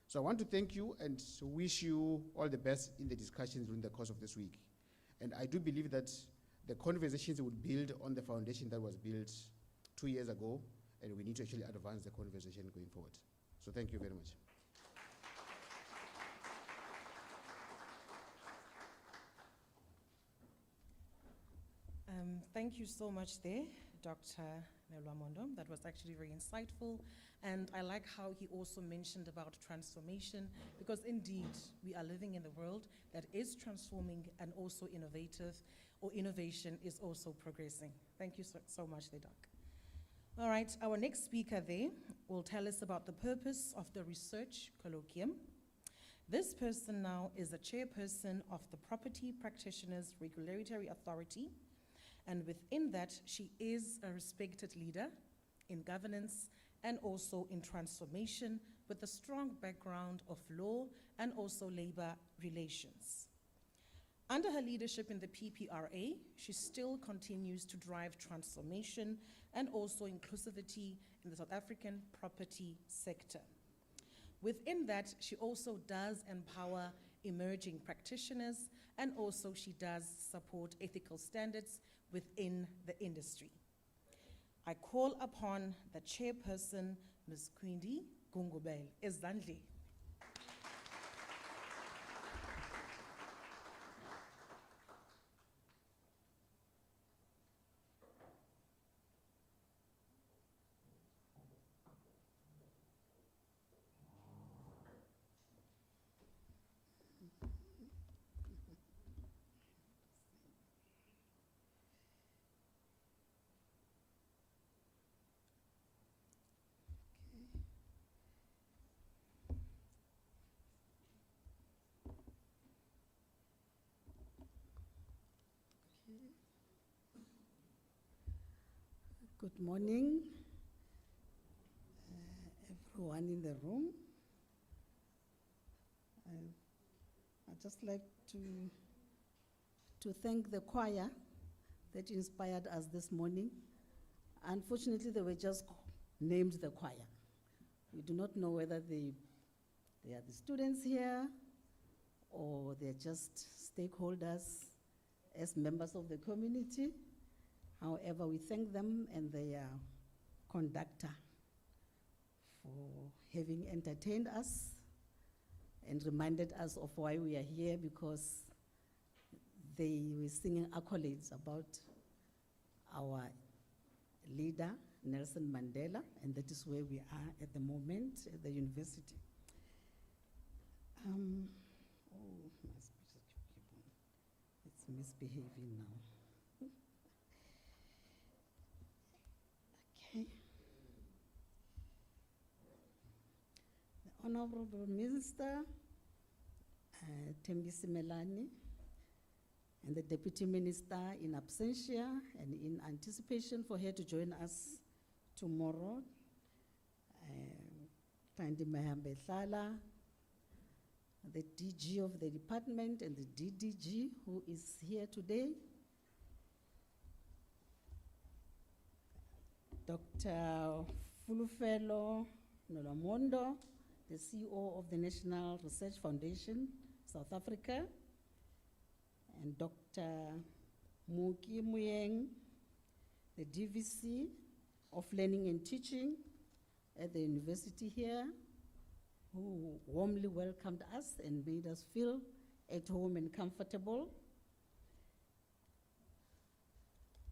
So I want to thank you and wish you all the best in the discussions during the course of this week. And I do believe that the conversations will build on the foundation that was built 2 years ago, and we need to actually advance the conversation going forward. So thank you very much. Thank you so much there, Dr. Nelwamondo. That was actually very insightful. And I like how he also mentioned about transformation, because indeed we are living in a world that is transforming and also innovative, or innovation is also progressing. Thank you so much there, Doc. All right, our next speaker there will tell us about the purpose of the research colloquium. This person now is the chairperson of the Property Practitioners Regulatory Authority, and within that, she is a respected leader in governance and also in transformation, with a strong background of law and also labor relations. Under her leadership in the PPRA, she still continues to drive transformation and also inclusivity in the South African property sector. Within that, she also does empower emerging practitioners, and also she does support ethical standards within the industry. I call upon the chairperson, Ms. Quindi Ggeberha. Ezandli. Good morning, everyone in the room. I'd just like to thank the choir that inspired us this morning. Unfortunately, they were just named the choir. We do not know whether they are the students here or they're just stakeholders as members of the community. However, we thank them and their conductor for having entertained us and reminded us of why we are here, because they were singing accolades about our leader, Nelson Mandela, and that is where we are at the moment at the university. It's misbehaving now. Okay. The Honorable Minister, Thembisi Melani, and the Deputy Minister in absentia and in anticipation for her to join us tomorrow, Tandi Mahambe Hlala, the DG of the department and the DDG who is here today, Dr. Fulufelo Nolamondo, the CEO of the National Research Foundation, South Africa, and Dr. Muki Muyeng, the DVC of Learning and Teaching at the university here, who warmly welcomed us and made us feel at home and comfortable.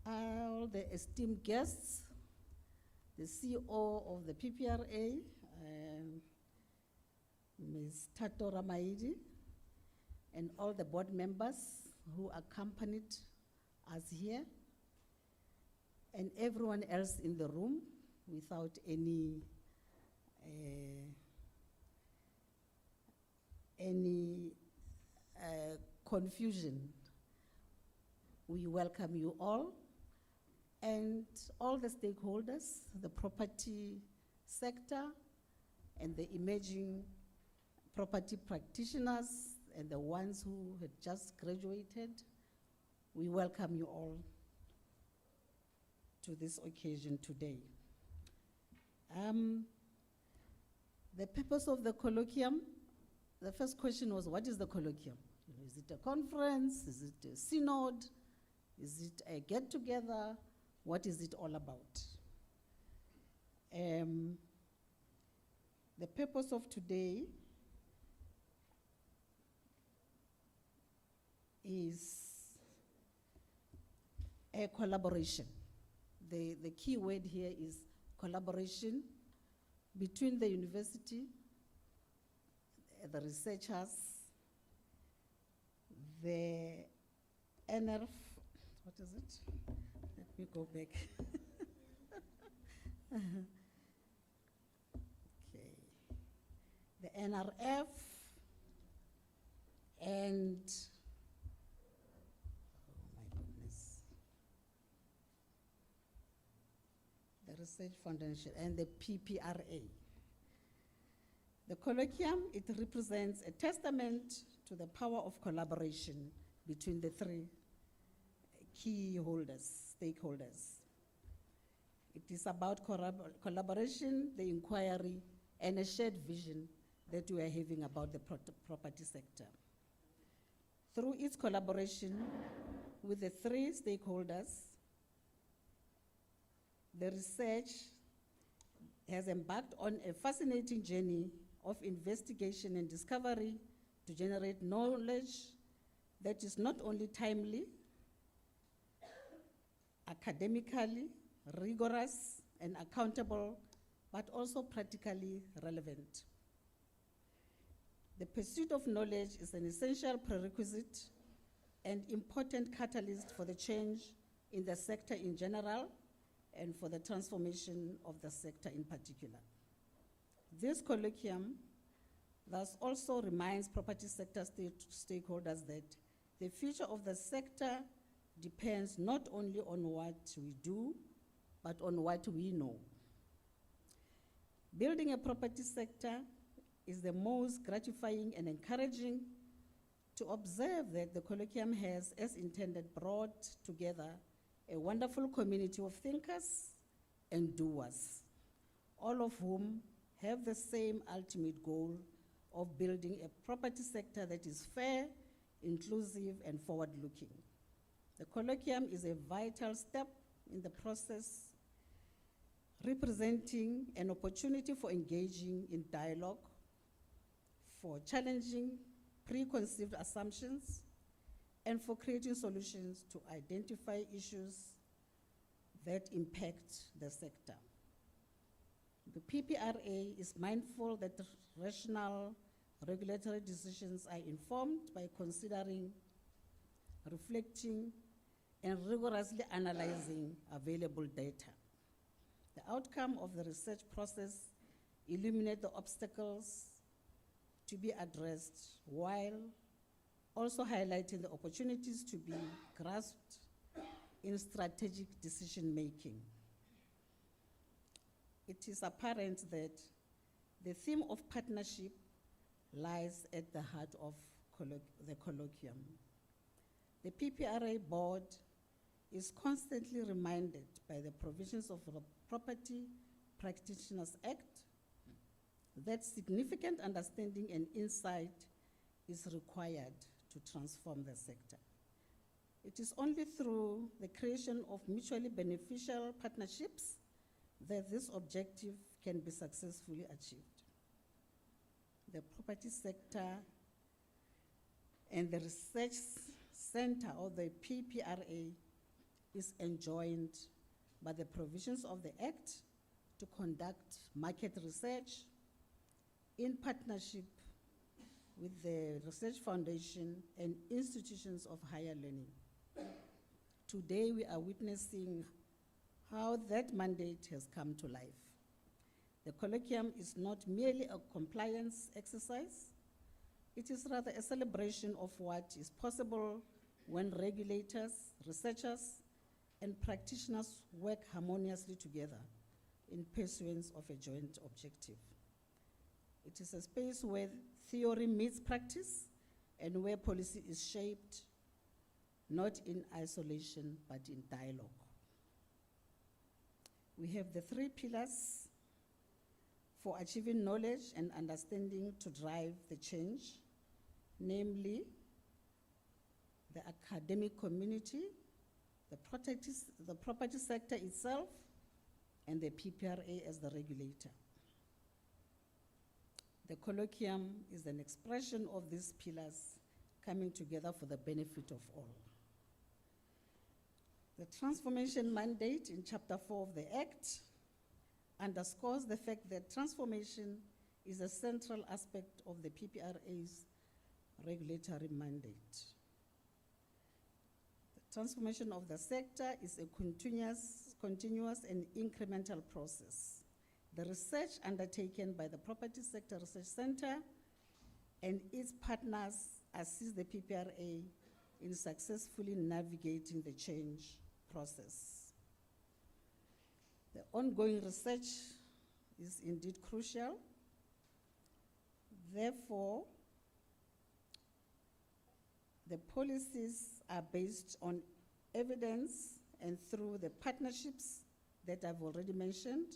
All the esteemed guests, the CEO of the PPRA, Ms. Tato Ramaidi, and all the board members who accompanied us here, and everyone else in the room without any confusion. We welcome you all and all the stakeholders, the property sector and the emerging property practitioners and the ones who had just graduated. We welcome you all to this occasion today. The purpose of the colloquium, the first question was, what is the colloquium? You know, is it a conference? Is it a synod? Is it a get-together? What is it all about? The purpose of today is a collaboration. The key word here is collaboration between the university, the researchers, the NRF, what is it? Let me go back. Okay. The NRF and, oh my goodness, the Research Foundation and the PPRA. The colloquium, it represents a testament to the power of collaboration between the three key stakeholders. It is about collaboration, the inquiry, and a shared vision that we are having about the property sector. Through its collaboration with the three stakeholders, the research has embarked on a fascinating journey of investigation and discovery to generate knowledge that is not only timely, academically rigorous and accountable, but also practically relevant. The pursuit of knowledge is an essential prerequisite and important catalyst for the change in the sector in general and for the transformation of the sector in particular. This colloquium thus also reminds property sector stakeholders that the future of the sector depends not only on what we do, but on what we know. Building a property sector is the most gratifying and encouraging to observe that the colloquium has, as intended, brought together a wonderful community of thinkers and doers, all of whom have the same ultimate goal of building a property sector that is fair, inclusive, and forward-looking. The colloquium is a vital step in the process, representing an opportunity for engaging in dialogue, for challenging preconceived assumptions, and for creating solutions to identify issues that impact the sector. The PPRA is mindful that rational regulatory decisions are informed by considering, reflecting, and rigorously analyzing available data. The outcome of the research process illuminates the obstacles to be addressed while also highlighting the opportunities to be grasped in strategic decision-making. It is apparent that the theme of partnership lies at the heart of the colloquium. The PPRA board is constantly reminded by the provisions of the Property Practitioners Act that significant understanding and insight is required to transform the sector. It is only through the creation of mutually beneficial partnerships that this objective can be successfully achieved. The property sector and the research center of the PPRA is enjoined by the provisions of the Act to conduct market research in partnership with the Research Foundation and institutions of higher learning. Today, we are witnessing how that mandate has come to life. The Colloquium is not merely a compliance exercise, it is rather a celebration of what is possible when regulators, researchers, and practitioners work harmoniously together in pursuance of a joint objective. It is a space where theory meets practice and where policy is shaped not in isolation but in dialogue. We have the 3 pillars for achieving knowledge and understanding to drive the change, namely the academic community, the property sector itself, and the PPRA as the regulator. The Colloquium is an expression of these pillars coming together for the benefit of all. The transformation mandate in Chapter 4 of the Act underscores the fact that transformation is a central aspect of the PPRA's regulatory mandate. The transformation of the sector is a continuous and incremental process. The research undertaken by the Property Sector Research Center and its partners assist the PPRA in successfully navigating the change process. The ongoing research is indeed crucial. Therefore, the policies are based on evidence and through the partnerships that I've already mentioned.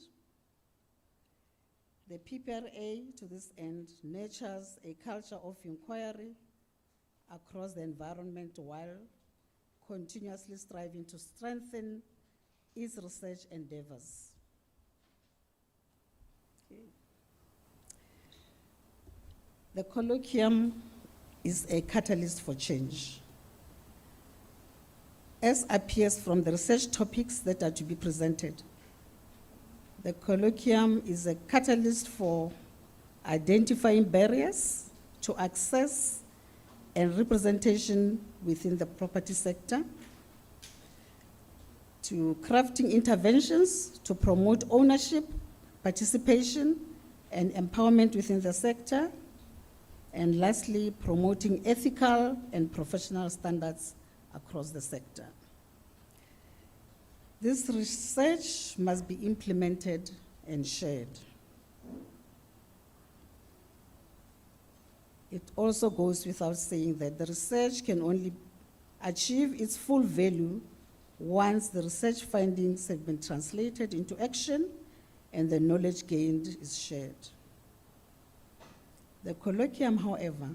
The PPRA, to this end, nurtures a culture of inquiry across the environment while continuously striving to strengthen its research endeavors. Okay. The Colloquium is a catalyst for change. As appears from the research topics that are to be presented, the Colloquium is a catalyst for identifying barriers to access and representation within the property sector, to crafting interventions to promote ownership, participation, and empowerment within the sector, and lastly, promoting ethical and professional standards across the sector. This research must be implemented and shared. It also goes without saying that the research can only achieve its full value once the research findings have been translated into action and the knowledge gained is shared. The Colloquium, however,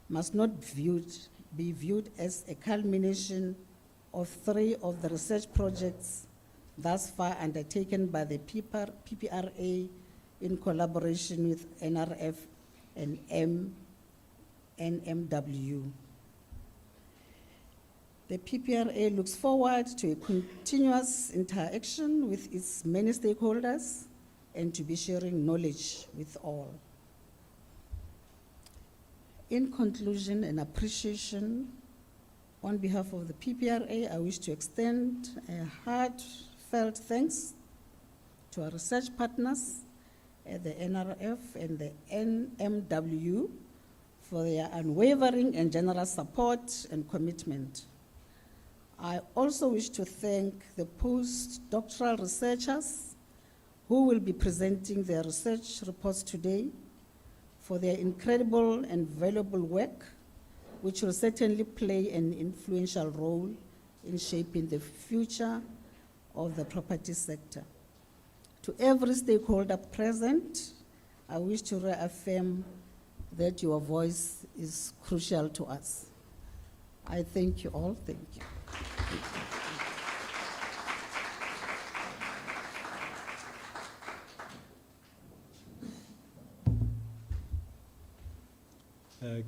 must not be viewed as a culmination of 3 of the research projects thus far undertaken by the PPRA in collaboration with NRF and NMW. The PPRA looks forward to a continuous interaction with its many stakeholders and to be sharing knowledge with all. In conclusion and appreciation, on behalf of the PPRA, I wish to extend a heartfelt thanks to our research partners at the NRF and the NMW for their unwavering and generous support and commitment. I also wish to thank the postdoctoral researchers who will be presenting their research reports today for their incredible and valuable work, which will certainly play an influential role in shaping the future of the property sector. To every stakeholder present, I wish to reaffirm that your voice is crucial to us. I thank you all. Thank you.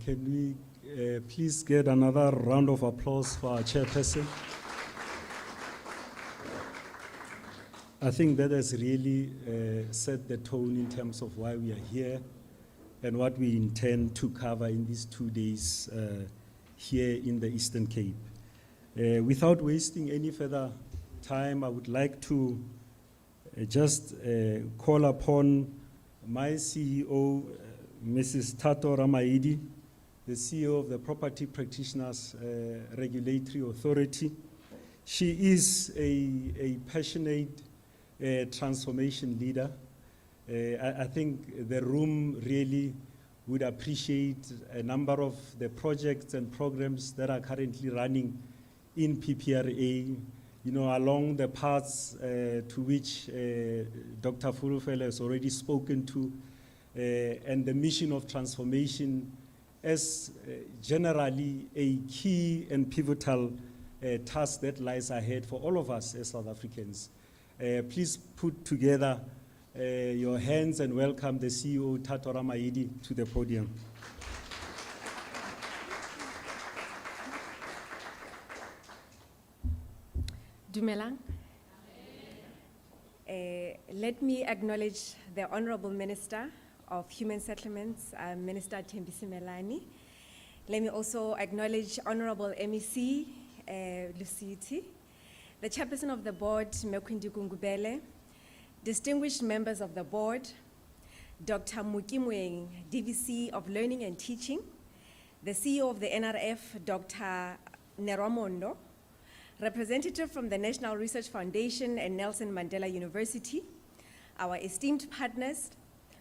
Can we please get another round of applause for our chairperson? I think that has really set the tone in terms of why we are here. and what we intend to cover in these 2 days here in the Eastern Cape. Without wasting any further time, I would like to just call upon my CEO, Mrs. Tato Ramaidi, the CEO of the Property Practitioners Regulatory Authority. She is a passionate transformation leader. I think the room really would appreciate a number of the projects and programs that are currently running in PPRA, you know, along the paths to which Dr. Fulufele has already spoken to, and the mission of transformation as generally a key and pivotal task that lies ahead for all of us as South Africans. Please put together your hands and welcome the CEO, Tato Ramaidi, to the podium. Dumelang. Let me acknowledge the Honorable Minister of Human Settlements, Minister Thembisi Melani. Let me also acknowledge Honorable MEC Luciti, the Chairperson of the Board, Mekwindi Ggeberha, distinguished members of the board, Dr. Mukimweng, DVC of Learning and Teaching, the CEO of the NRF, Dr. Neromondo, representative from the National Research Foundation and Nelson Mandela University, our esteemed partners,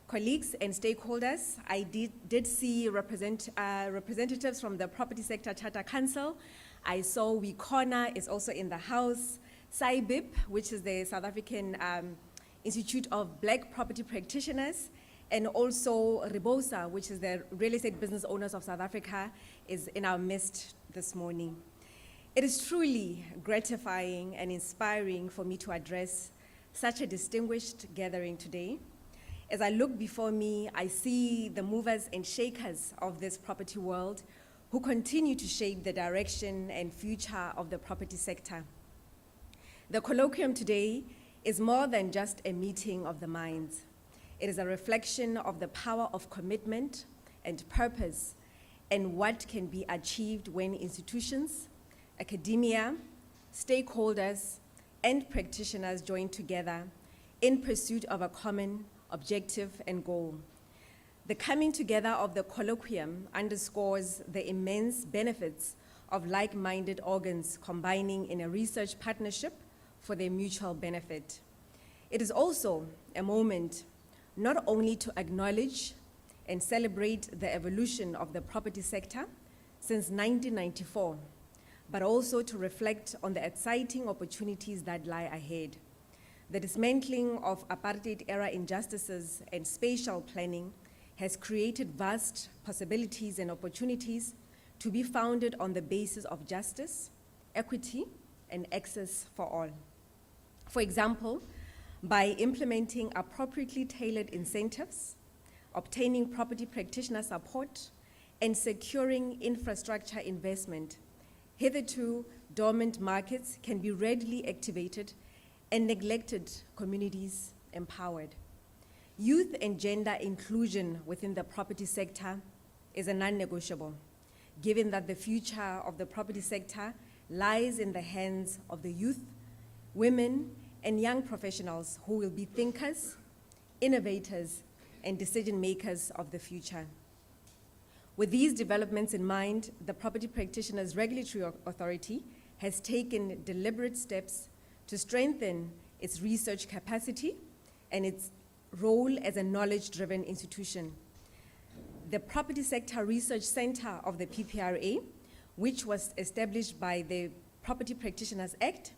colleagues and stakeholders. I did see representatives from the Property Sector Charter Council. I saw Wikona is also in the house, SAIBIP, which is the South African Institute of Black Property Practitioners, and also Ribosa, which is the Real Estate Business Owners of South Africa, is in our midst this morning. It is truly gratifying and inspiring for me to address such a distinguished gathering today. As I look before me, I see the movers and shakers of this property world who continue to shape the direction and future of the property sector. The colloquium today is more than just a meeting of the minds. It is a reflection of the power of commitment and purpose and what can be achieved when institutions, academia, stakeholders, and practitioners join together in pursuit of a common objective and goal. The coming together of the colloquium underscores the immense benefits of like-minded organs combining in a research partnership for their mutual benefit. It is also a moment not only to acknowledge and celebrate the evolution of the property sector since 1994, but also to reflect on the exciting opportunities that lie ahead. The dismantling of apartheid-era injustices and spatial planning has created vast possibilities and opportunities to be founded on the basis of justice, equity, and access for all. For example, by implementing appropriately tailored incentives, obtaining property practitioner support, and securing infrastructure investment, hitherto dormant markets can be readily activated and neglected communities empowered. Youth and gender inclusion within the property sector is a non-negotiable, given that the future of the property sector lies in the hands of the youth, women, and young professionals who will be thinkers, innovators, and decision makers of the future. With these developments in mind, the Property Practitioners Regulatory Authority has taken deliberate steps to strengthen its research capacity and its role as a knowledge-driven institution. The Property Sector Research Center of the PPRA, which was established by the Property Practitioners Act,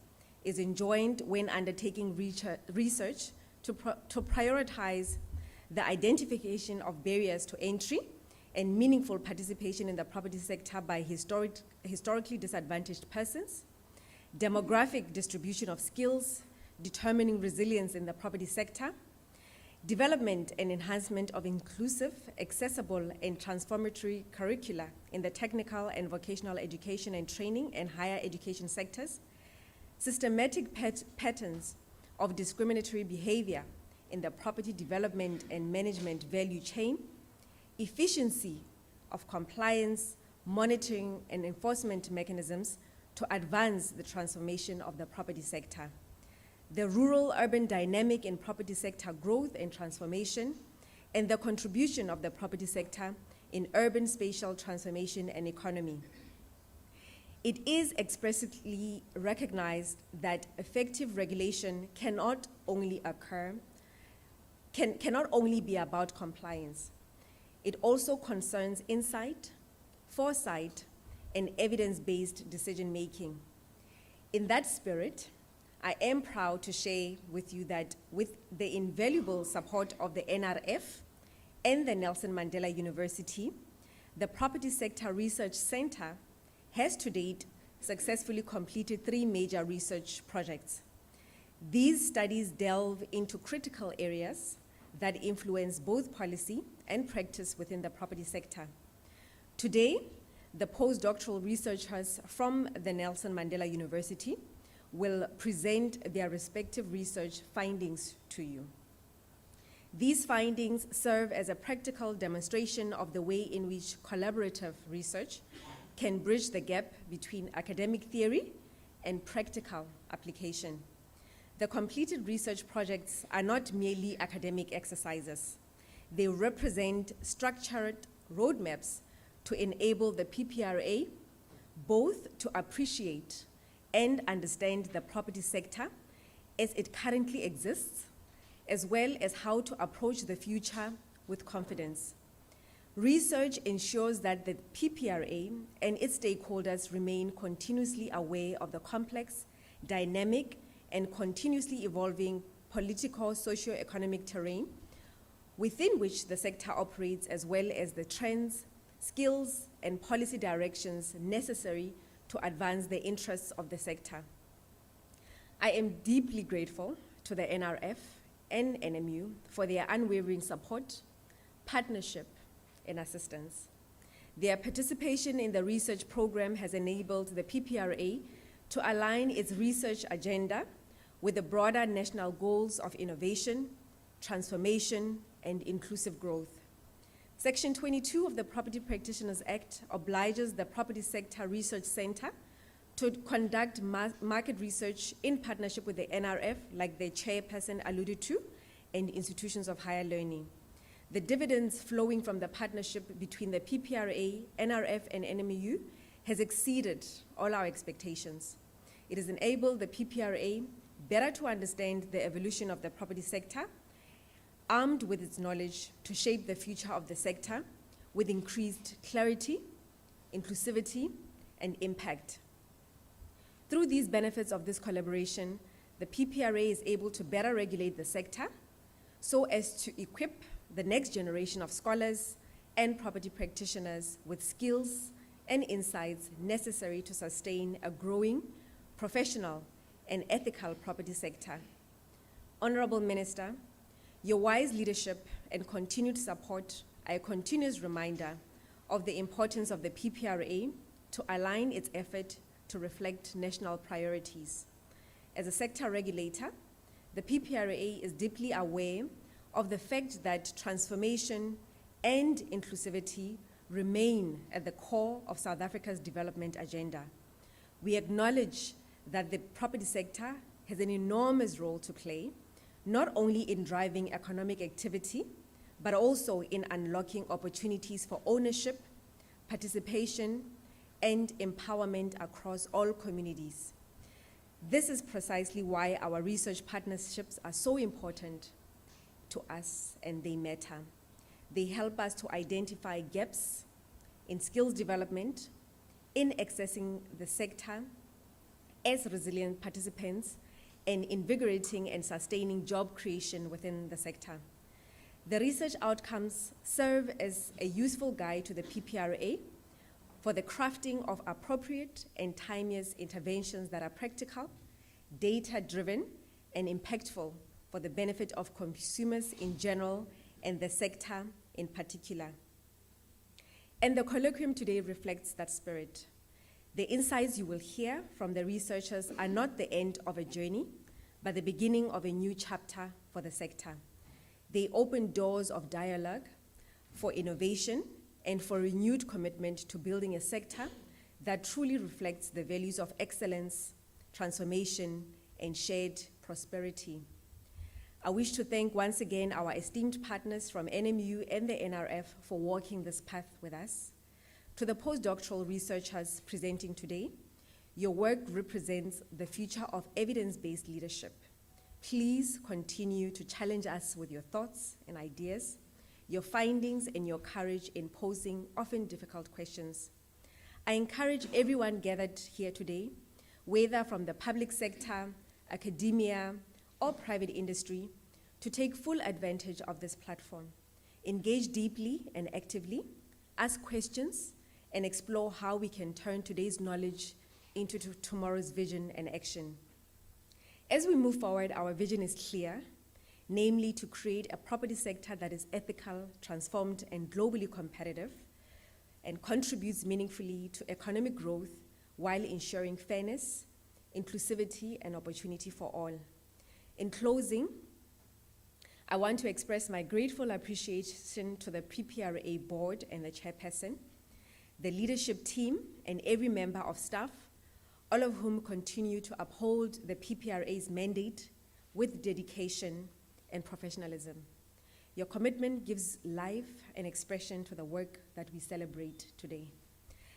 is enjoined when undertaking research to prioritize the identification of barriers to entry and meaningful participation in the property sector by historically disadvantaged persons, demographic distribution of skills, determining resilience in the property sector, development and enhancement of inclusive, accessible, and transformatory curricula in the technical and vocational education and training and higher education sectors, systematic patterns of discriminatory behavior in the property development and management value chain, efficiency of compliance, monitoring, and enforcement mechanisms to advance the transformation of the property sector, the rural-urban dynamic in property sector growth and transformation, and the contribution of the property sector in urban spatial transformation and economy. It is expressly recognized that effective regulation cannot only be about compliance. It also concerns insight, foresight, and evidence-based decision-making. In that spirit, I am proud to share with you that with the invaluable support of the NRF and the Nelson Mandela University, the Property Sector Research Center has to date successfully completed 3 major research projects. These studies delve into critical areas that influence both policy and practice within the property sector. Today, the postdoctoral researchers from the Nelson Mandela University will present their respective research findings to you. These findings serve as a practical demonstration of the way in which collaborative research can bridge the gap between academic theory and practical application. The completed research projects are not merely academic exercises. They represent structured roadmaps to enable the PPRA both to appreciate and understand the property sector as it currently exists, as well as how to approach the future with confidence. Research ensures that the PPRA and its stakeholders remain continuously aware of the complex, dynamic, and continuously evolving political, socio-economic terrain within which the sector operates, as well as the trends, skills, and policy directions necessary to advance the interests of the sector. I am deeply grateful to the NRF and NMU for their unwavering support, partnership, and assistance. Their participation in the research program has enabled the PPRA to align its research agenda with the broader national goals of innovation, transformation, and inclusive growth. Section 22 of the Property Practitioners Act obliges the Property Sector Research Center to conduct market research in partnership with the NRF, like the chairperson alluded to, and institutions of higher learning. The dividends flowing from the partnership between the PPRA, NRF, and NMU has exceeded all our expectations. It has enabled the PPRA better to understand the evolution of the property sector, armed with its knowledge to shape the future of the sector with increased clarity, inclusivity, and impact. Through these benefits of this collaboration, the PPRA is able to better regulate the sector so as to equip the next generation of scholars and property practitioners with skills and insights necessary to sustain a growing, professional, and ethical property sector. Honorable Minister, your wise leadership and continued support are a continuous reminder of the importance of the PPRA to align its effort to reflect national priorities. As a sector regulator, the PPRA is deeply aware of the fact that transformation and inclusivity remain at the core of South Africa's development agenda. We acknowledge that the property sector has an enormous role to play, not only in driving economic activity, but also in unlocking opportunities for ownership, participation, and empowerment across all communities. This is precisely why our research partnerships are so important to us, and they matter. They help us to identify gaps in skills development, in accessing the sector as resilient participants, and invigorating and sustaining job creation within the sector. The research outcomes serve as a useful guide to the PPRA for the crafting of appropriate and timeous interventions that are practical, data-driven, and impactful for the benefit of consumers in general and the sector in particular. And the colloquium today reflects that spirit. The insights you will hear from the researchers are not the end of a journey, but the beginning of a new chapter for the sector. They open doors of dialogue, for innovation, and for renewed commitment to building a sector that truly reflects the values of excellence, transformation, and shared prosperity. I wish to thank once again our esteemed partners from NMU and the NRF for walking this path with us. To the postdoctoral researchers presenting today, your work represents the future of evidence-based leadership. Please continue to challenge us with your thoughts and ideas, your findings, and your courage in posing often difficult questions. I encourage everyone gathered here today, whether from the public sector, academia, or private industry, to take full advantage of this platform. Engage deeply and actively, ask questions, and explore how we can turn today's knowledge into tomorrow's vision and action. As we move forward, our vision is clear, namely to create a property sector that is ethical, transformed, and globally competitive, and contributes meaningfully to economic growth while ensuring fairness, inclusivity, and opportunity for all. In closing, I want to express my grateful appreciation to the PPRA board and the chairperson, the leadership team, and every member of staff, all of whom continue to uphold the PPRA's mandate with dedication and professionalism. Your commitment gives life and expression to the work that we celebrate today.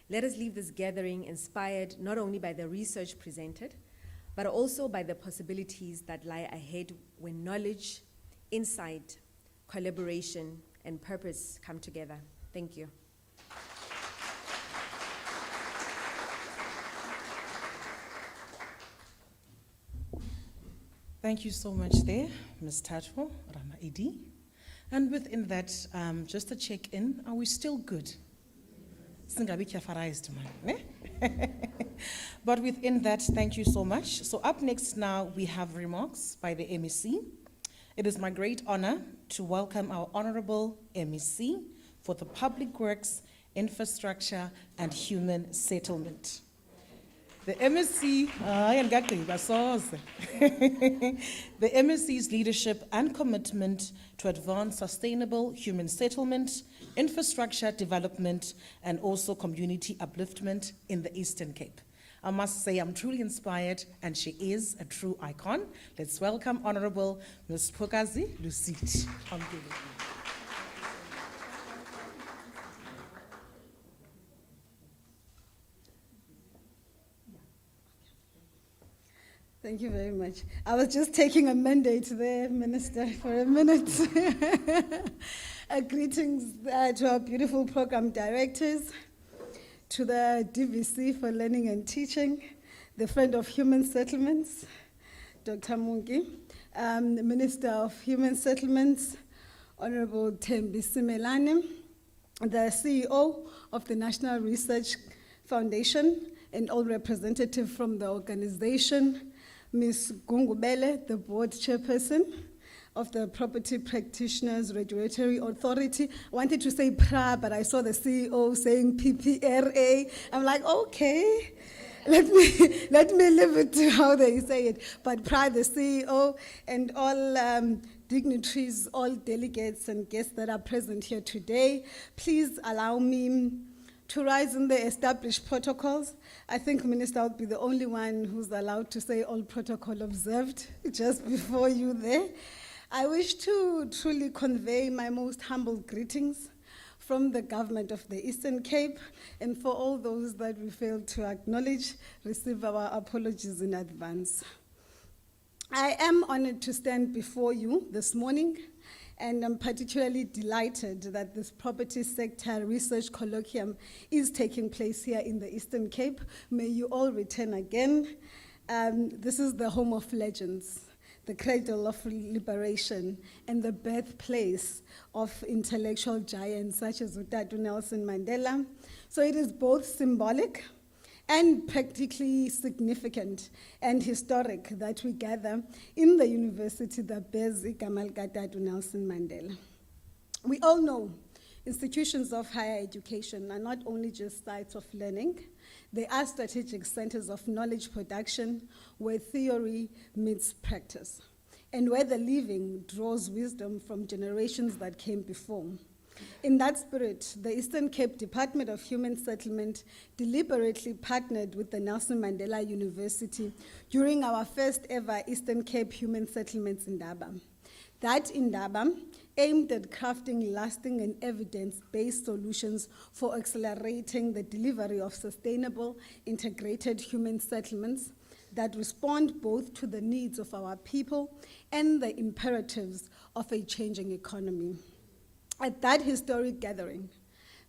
Let us leave this gathering inspired not only by the research presented, but also by the possibilities that lie ahead when knowledge, insight, collaboration, and purpose come together. Thank you. Thank you so much there, Ms. Tatwo Rama Edi. And within that, just a check-in, are we still good? Singabi kyafarized, man, ne? But within that, thank you so much. So up next now, we have remarks by the MEC. It is my great honor to welcome our Honorable MEC for the Public Works, Infrastructure, and Human Settlement. The MEC, the MEC's leadership and commitment to advance sustainable human settlement, infrastructure development, and also community upliftment in the Eastern Cape. I must say I'm truly inspired, and she is a true icon. Let's welcome Honorable Ms. Pokazi Lucid. Thank you very much. I was just taking a mandate there, Minister, for a minute. Greetings to our beautiful program directors, to the DVC for Learning and Teaching, the Friend of Human Settlements, Dr. Mungi, the Minister of Human Settlements, Honorable Thembisi Melane, the CEO of the National Research Foundation, and all representatives from the organization, Ms. Ggeberha, the board chairperson of the Property Practitioners Regulatory Authority. I wanted to say PRA, but I saw the CEO saying PPRA. I'm like, okay, let me leave it to how they say it. But PRA, the CEO, and all dignitaries, all delegates and guests that are present here today, please allow me to rise in the established protocols. I think, Minister, I'll be the only one who's allowed to say all protocol observed just before you there. I wish to truly convey my most humble greetings from the government of the Eastern Cape, and for all those that we failed to acknowledge, receive our apologies in advance. I am honored to stand before you this morning, and I'm particularly delighted that this property sector research colloquium is taking place here in the Eastern Cape. May you all return again. This is the home of legends, the cradle of liberation, and the birthplace of intellectual giants such as Utatu Nelson Mandela. So it is both symbolic and practically significant and historic that we gather in the university that bears igama likaTatu Nelson Mandela. We all know institutions of higher education are not only just sites of learning, they are strategic centers of knowledge production where theory meets practice and where the living draws wisdom from generations that came before. In that spirit, the Eastern Cape Department of Human Settlement deliberately partnered with the Nelson Mandela University during our first ever Eastern Cape Human Settlements Indaba. That Indaba aimed at crafting lasting and evidence-based solutions for accelerating the delivery of sustainable, integrated human settlements that respond both to the needs of our people and the imperatives of a changing economy. At that historic gathering,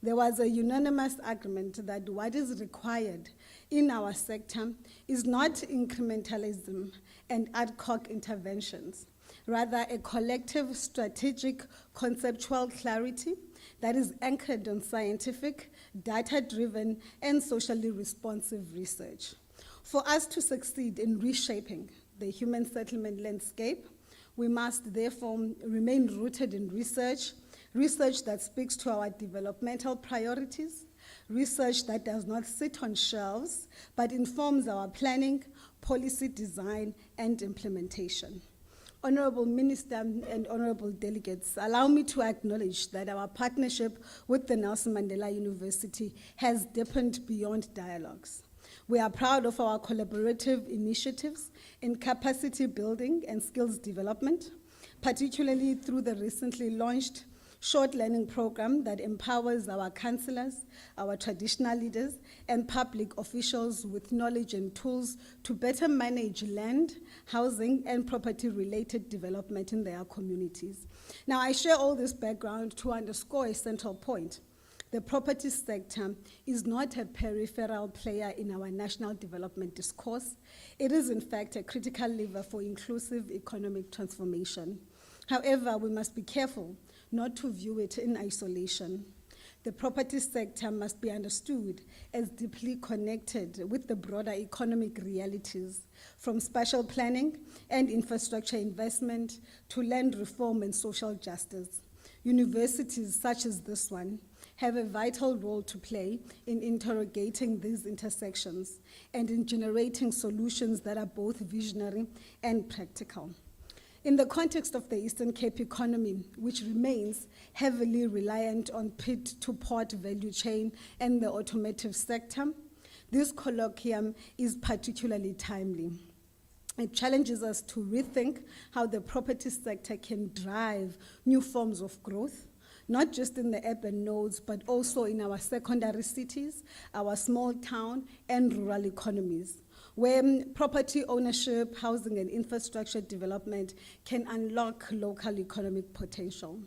there was a unanimous agreement that what is required in our sector is not incrementalism and ad hoc interventions, rather a collective strategic conceptual clarity that is anchored on scientific, data-driven, and socially responsive research. For us to succeed in reshaping the human settlement landscape, we must therefore remain rooted in research that speaks to our developmental priorities, research that does not sit on shelves, but informs our planning, policy design, and implementation. Honorable Minister and honorable delegates, allow me to acknowledge that our partnership with the Nelson Mandela University has deepened beyond dialogues. We are proud of our collaborative initiatives in capacity building and skills development, particularly through the recently launched short learning program that empowers our councillors, our traditional leaders, and public officials with knowledge and tools to better manage land, housing, and property-related development in their communities. Now, I share all this background to underscore a central point. The property sector is not a peripheral player in our national development discourse. It is, in fact, a critical lever for inclusive economic transformation. However, we must be careful not to view it in isolation. The property sector must be understood as deeply connected with the broader economic realities, from spatial planning and infrastructure investment to land reform and social justice. Universities such as this one have a vital role to play in interrogating these intersections and in generating solutions that are both visionary and practical. In the context of the Eastern Cape economy, which remains heavily reliant on pit-to-port value chain and the automotive sector, this colloquium is particularly timely. It challenges us to rethink how the property sector can drive new forms of growth, not just in the urban nodes, but also in our secondary cities, our small town and rural economies, where property ownership, housing, and infrastructure development can unlock local economic potential.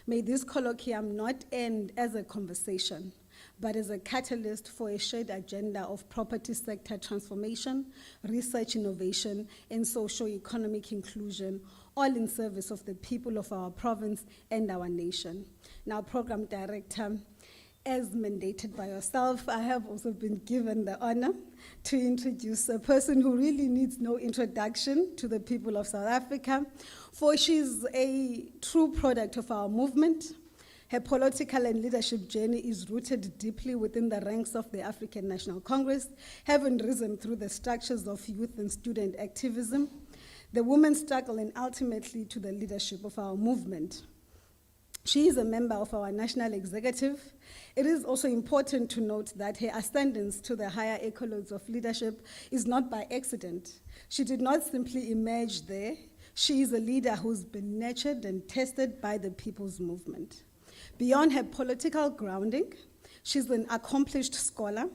May this colloquium not end as a conversation, but as a catalyst for a shared agenda of property sector transformation, research innovation, and socio-economic inclusion, all in service of the people of our province and our nation. Now, Program Director, as mandated by yourself, I have also been given the honor to introduce a person who really needs no introduction to the people of South Africa, for she's a true product of our movement. Her political and leadership journey is rooted deeply within the ranks of the African National Congress, having risen through the structures of youth and student activism, the women's struggle, and ultimately to the leadership of our movement. She is a member of our national executive. It is also important to note that her ascendance to the higher echelons of leadership is not by accident. She did not simply emerge there. She is a leader who's been nurtured and tested by the people's movement. Beyond her political grounding, she's an accomplished scholar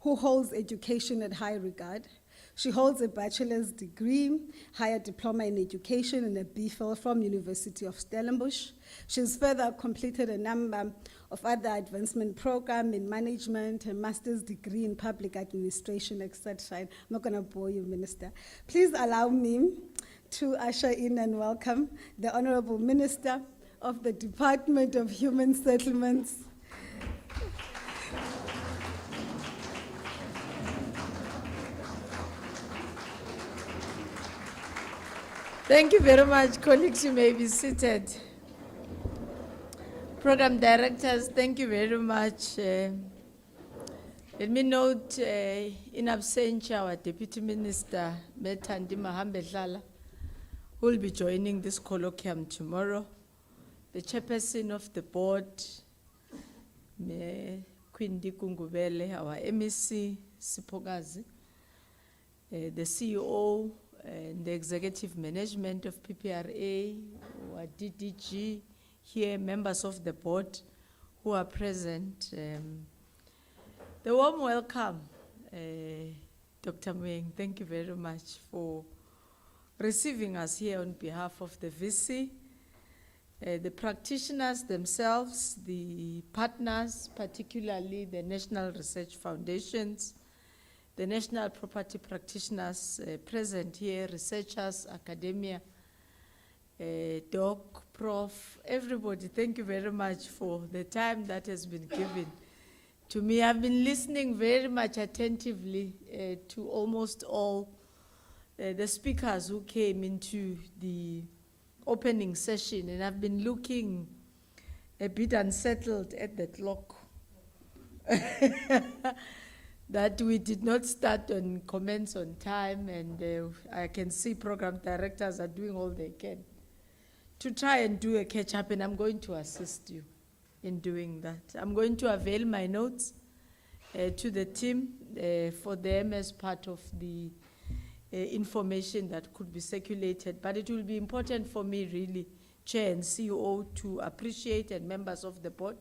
who holds education at high regard. She holds a bachelor's degree, higher diploma in education, and a BPhil from University of Stellenbosch. She's further completed a number of other advancement programs in management, a master's degree in public administration, etc. I'm not going to bore you, Minister. Please allow me to usher in and welcome the Honorable Minister of the Department of Human Settlements. Thank you very much, colleagues. You may be seated. Program directors, thank you very much. Let me note, in absentia, our Deputy Minister, Thandi Mahambedlala, who will be joining this colloquium tomorrow. the chairperson of the board, Queen Ggeberha, our MEC, Sipogazi, the CEO and the executive management of PPRA, our DDG, here, members of the board who are present. The warm welcome, Dr. Mweng. Thank you very much for receiving us here on behalf of the VC, the practitioners themselves, the partners, particularly the National Research Foundations, the national property practitioners present here, researchers, academia, doc, prof, everybody, thank you very much for the time that has been given to me. I've been listening very much attentively to almost all the speakers who came into the opening session, and I've been looking a bit unsettled at the clock that we did not start on comments on time, and I can see program directors are doing all they can to try and do a catch-up, and I'm going to assist you in doing that. I'm going to avail my notes to the team for them as part of the information that could be circulated, but it will be important for me really, Chair and CEO, to appreciate, and members of the board,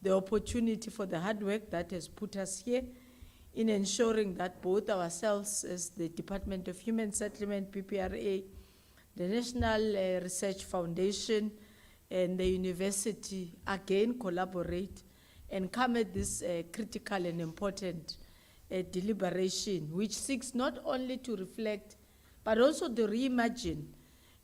the opportunity for the hard work that has put us here in ensuring that both ourselves as the Department of Human Settlement, PPRA, the National Research Foundation, and the university again collaborate and come at this critical and important deliberation, which seeks not only to reflect, but also to reimagine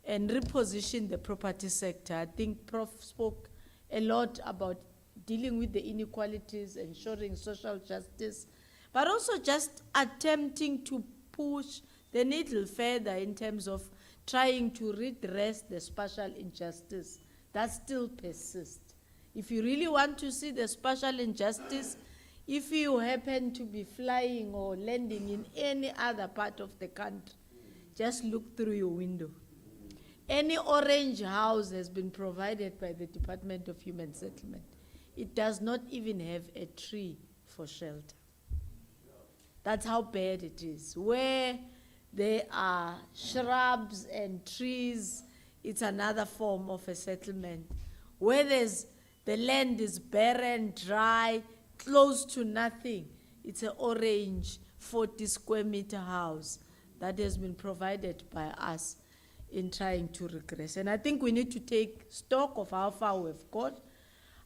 and reposition the property sector. I think Prof spoke a lot about dealing with the inequalities, ensuring social justice, but also just attempting to push the needle further in terms of trying to redress the spatial injustice that still persists. If you really want to see the spatial injustice, if you happen to be flying or landing in any other part of the country, just look through your window. Any orange house has been provided by the Department of Human Settlement. It does not even have a tree for shelter. That's how bad it is. Where there are shrubs and trees, it's another form of a settlement. Where the land is barren, dry, close to nothing, it's an orange 40 square meter house that has been provided by us in trying to regress. And I think we need to take stock of how far we've got,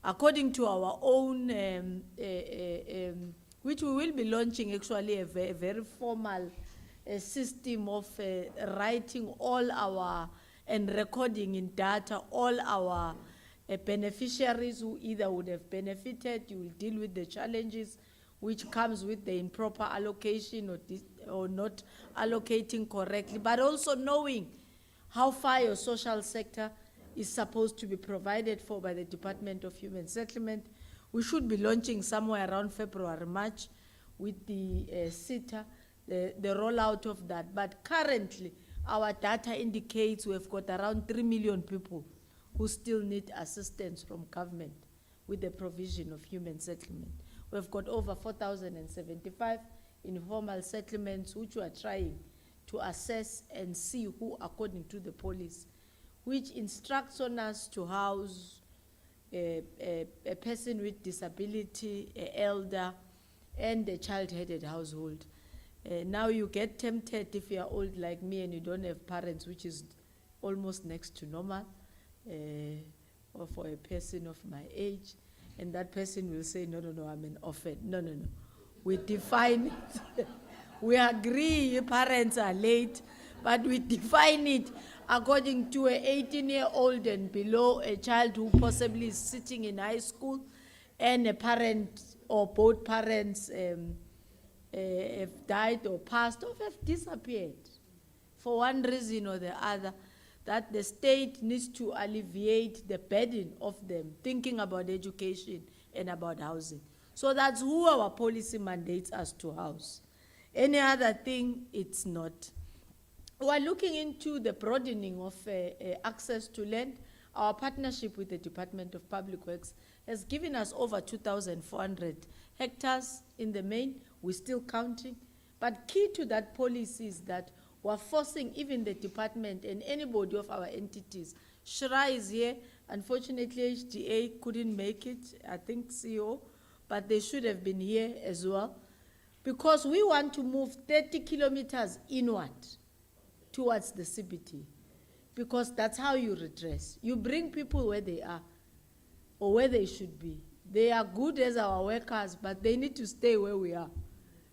according to our own, which we will be launching actually a very formal system of writing all our and recording in data all our beneficiaries who either would have benefited. You will deal with the challenges which comes with the improper allocation or not allocating correctly, but also knowing how far your social sector is supposed to be provided for by the Department of Human Settlement. We should be launching somewhere around February, March with the SITA, the rollout of that. But currently, our data indicates we've got around 3 million people who still need assistance from government with the provision of human settlement. We've got over 4,075 informal settlements which we are trying to assess and see who, according to the policy, which instructs on us to house a person with disability, an elder, and a child-headed household. Now you get tempted if you are old like me and you don't have parents, which is almost next to normal, or for a person of my age, and that person will say, no, I'm an orphan. No. We define it. We agree your parents are late, but we define it according to an 18-year-old and below, a child who possibly is sitting in high school, and a parent or both parents have died or passed or have disappeared for one reason or the other, that the state needs to alleviate the burden of them thinking about education and about housing. So that's who our policy mandates us to house. Any other thing, it's not. We're looking into the broadening of access to land. our partnership with the Department of Public Works has given us over 2,400 hectares in the main. We're still counting. But key to that policy is that we're forcing even the department and anybody of our entities. Shra is here. Unfortunately, HDA couldn't make it, I think CEO, but they should have been here as well. Because we want to move 30 kilometers inward towards the CBT. Because that's how you redress. You bring people where they are or where they should be. They are good as our workers, but they need to stay where we are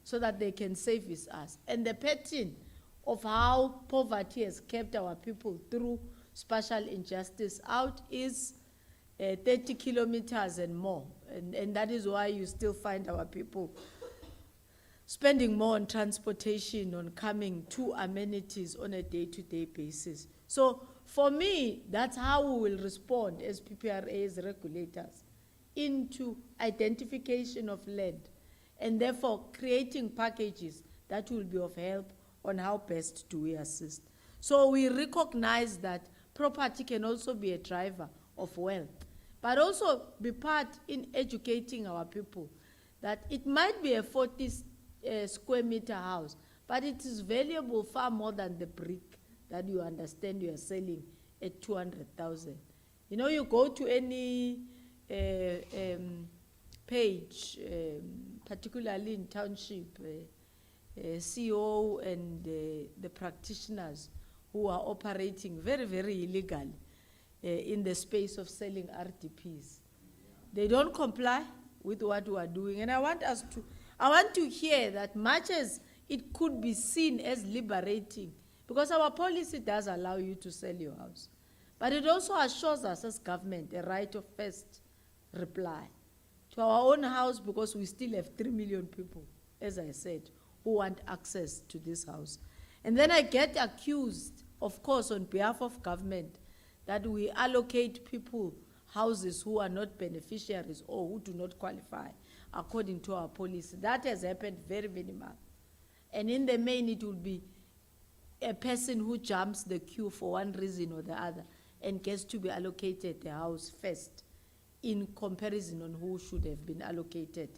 so that they can service us. And the pattern of how poverty has kept our people through spatial injustice out is 30 kilometers and more. And that is why you still find our people spending more on transportation, on coming to amenities on a day-to-day basis. So for me, that's how we will respond as PPRA, as regulators, into identification of land, and therefore creating packages that will be of help on how best do we assist. So we recognize that property can also be a driver of wealth, but also be part in educating our people that it might be a 40 square meter house, but it is valuable far more than the brick that you understand you are selling at 200,000. You know, you go to any page, particularly in township, CEO and the practitioners who are operating very, very illegally in the space of selling RDPs. They don't comply with what we are doing. And I want to hear that much as it could be seen as liberating, because our policy does allow you to sell your house, but it also assures us as government a right of first reply to our own house, because we still have 3 million people, as I said, who want access to this house. And then I get accused, of course, on behalf of government, that we allocate people houses who are not beneficiaries or who do not qualify according to our policy. That has happened very minimal. And in the main, it will be a person who jumps the queue for one reason or the other and gets to be allocated the house first in comparison on who should have been allocated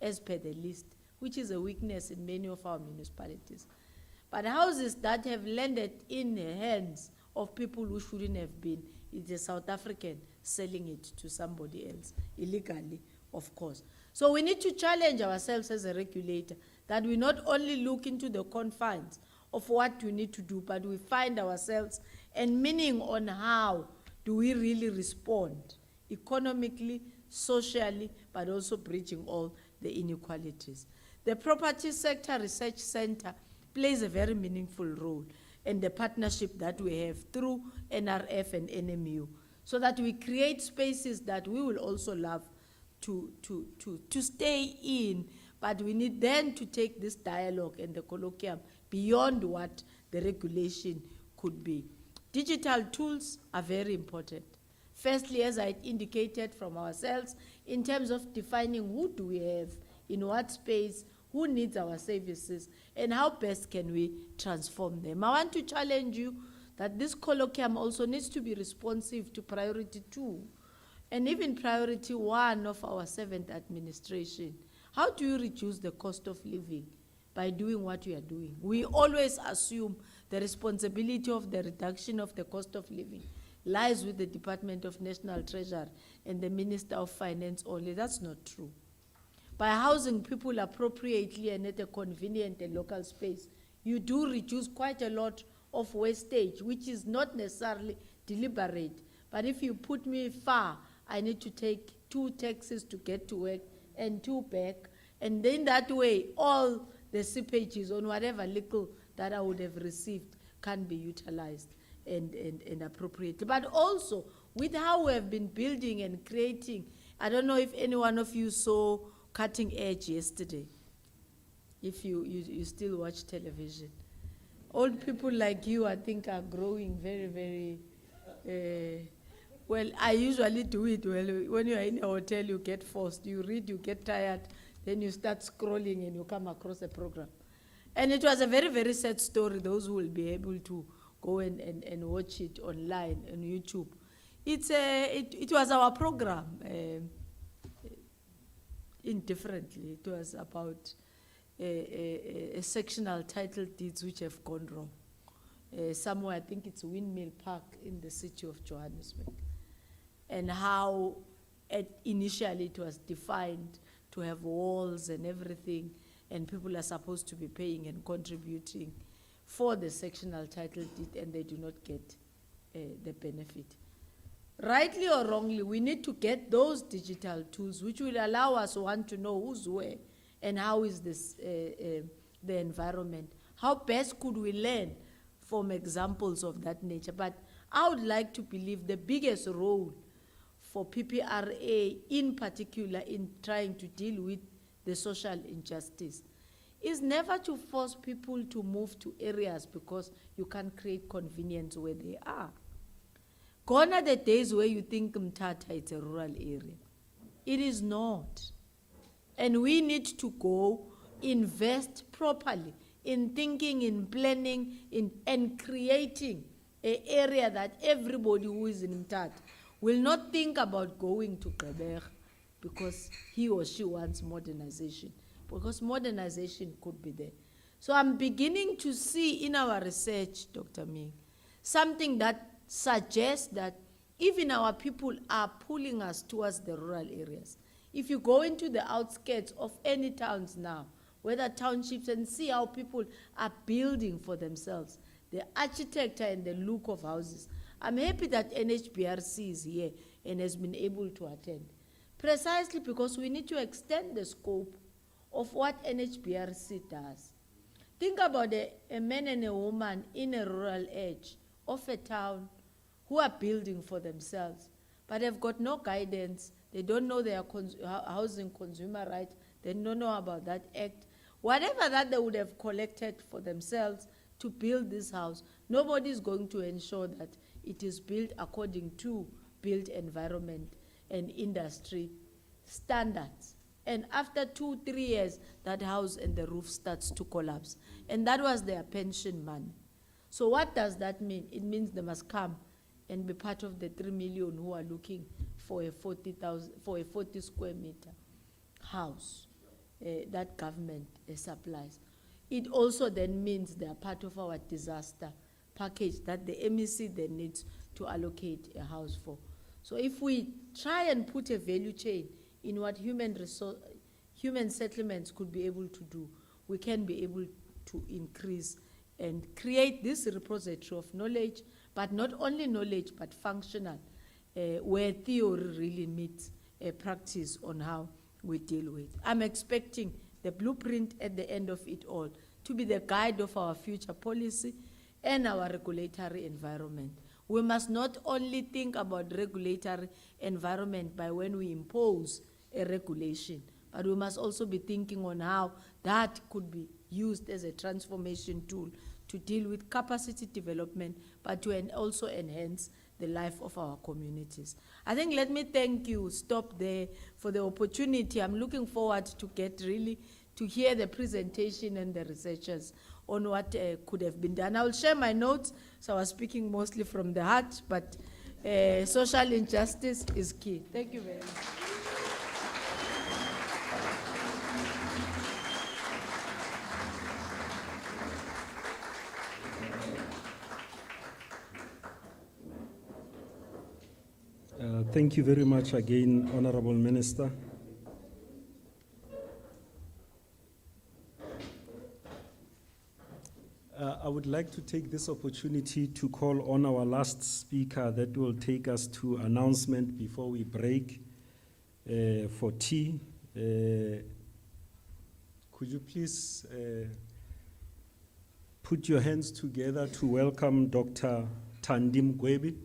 as per the list, which is a weakness in many of our municipalities. But houses that have landed in the hands of people who shouldn't have been, it's a South African selling it to somebody else, illegally, of course. So we need to challenge ourselves as a regulator, that we not only look into the confines of what we need to do, but we find ourselves and meaning on how do we really respond economically, socially, but also bridging all the inequalities. The Property Sector Research Center plays a very meaningful role in the partnership that we have through NRF and NMU, so that we create spaces that we will also love to stay in, but we need then to take this dialogue and the colloquium beyond what the regulation could be. Digital tools are very important. Firstly, as I indicated from ourselves, in terms of defining who do we have, in what space, who needs our services, and how best can we transform them. I want to challenge you that this colloquium also needs to be responsive to priority 2 and even priority 1 of our 7th administration. How do you reduce the cost of living by doing what we are doing? We always assume the responsibility of the reduction of the cost of living lies with the Department of National Treasury and the Minister of Finance only. That's not true. By housing people appropriately and at a convenient and local space, you do reduce quite a lot of wastage, which is not necessarily deliberate. But if you put me far, I need to take 2 taxis to get to work and 2 back. And then that way, all the seepages on whatever little that I would have received can be utilized and appropriately. But also, with how we have been building and creating, I don't know if any one of you saw Cutting Edge yesterday, if you still watch television. Old people like you, I think, are growing very, very, well, I usually do it. Well, when you're in a hotel, you get forced. You read, you get tired, then you start scrolling and you come across a program. And it was a very, very sad story. Those who will be able to go and watch it online on YouTube. It was our program, indifferently. It was about a sectional title deeds which have gone wrong. Somewhere, I think it's Windmill Park in the city of Johannesburg. And how initially it was defined to have walls and everything, and people are supposed to be paying and contributing for the sectional title deed, and they do not get the benefit. Rightly or wrongly, we need to get those digital tools which will allow us, one, to know who's where and how is this, the environment. How best could we learn from examples of that nature? But I would like to believe the biggest role for PPRA in particular in trying to deal with the social injustice is never to force people to move to areas because you can't create convenience where they are. Gone are the days where you think Mthatha is a rural area. It is not. And we need to go invest properly in thinking, in planning, and creating an area that everybody who is in Mthatha will not think about going to Ggeberha because he or she wants modernization, because modernization could be there. So I'm beginning to see in our research, Dr. Ming, something that suggests that even our people are pulling us towards the rural areas. If you go into the outskirts of any towns now, whether townships, and see how people are building for themselves, the architecture and the look of houses. I'm happy that NHBRC is here and has been able to attend, precisely because we need to extend the scope of what NHBRC does. Think about a man and a woman in a rural edge of a town who are building for themselves, but have got no guidance. They don't know their housing consumer rights. They don't know about that act. Whatever that they would have collected for themselves to build this house, nobody is going to ensure that it is built according to built environment and industry standards. And after 2-3 years, that house and the roof starts to collapse. And that was their pension money. So what does that mean? It means they must come and be part of the 3 million who are looking for a 40 square meter house that government supplies. It also then means they are part of our disaster package that the MEC then needs to allocate a house for. So if we try and put a value chain in what human settlements could be able to do, we can be able to increase and create this repository of knowledge, but not only knowledge, but functional, where theory really meets a practice on how we deal with. I'm expecting the blueprint at the end of it all to be the guide of our future policy and our regulatory environment. We must not only think about regulatory environment by when we impose a regulation, but we must also be thinking on how that could be used as a transformation tool to deal with capacity development, but to also enhance the life of our communities. I think let me thank you, stop there, for the opportunity. I'm looking forward to get really to hear the presentation and the researchers on what could have been done. I will share my notes, so I was speaking mostly from the heart, but social injustice is key. Thank you very much. Thank you very much again, Honorable Minister. I would like to take this opportunity to call on our last speaker that will take us to announcement before we break for tea. Could you please put your hands together to welcome Dr. Thandi Mgwebi,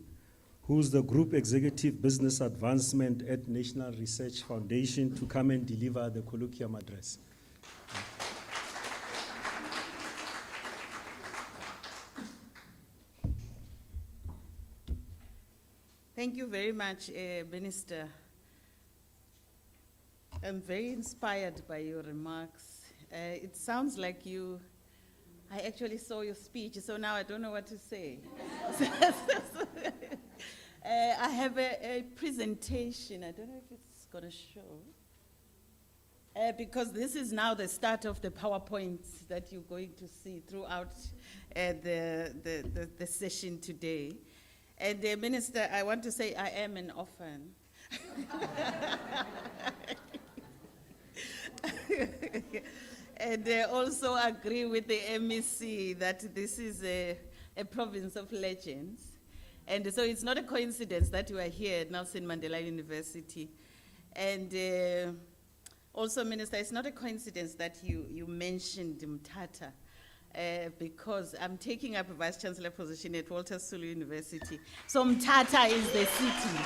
who's the Group Executive Business Advancement at National Research Foundation, to come and deliver the colloquium address. Thank you very much, Minister. I'm very inspired by your remarks. It sounds like I actually saw your speech, so now I don't know what to say. I have a presentation. I don't know if it's going to show. Because this is now the start of the PowerPoints that you're going to see throughout the session today. And Minister, I want to say I am an orphan. And also agree with the MEC that this is a province of legends. And so it's not a coincidence that you are here at Nelson Mandela University. And also, Minister, it's not a coincidence that you mentioned Mthatha, because I'm taking up a Vice Chancellor position at Walter Sisulu University. So Mthatha is the city.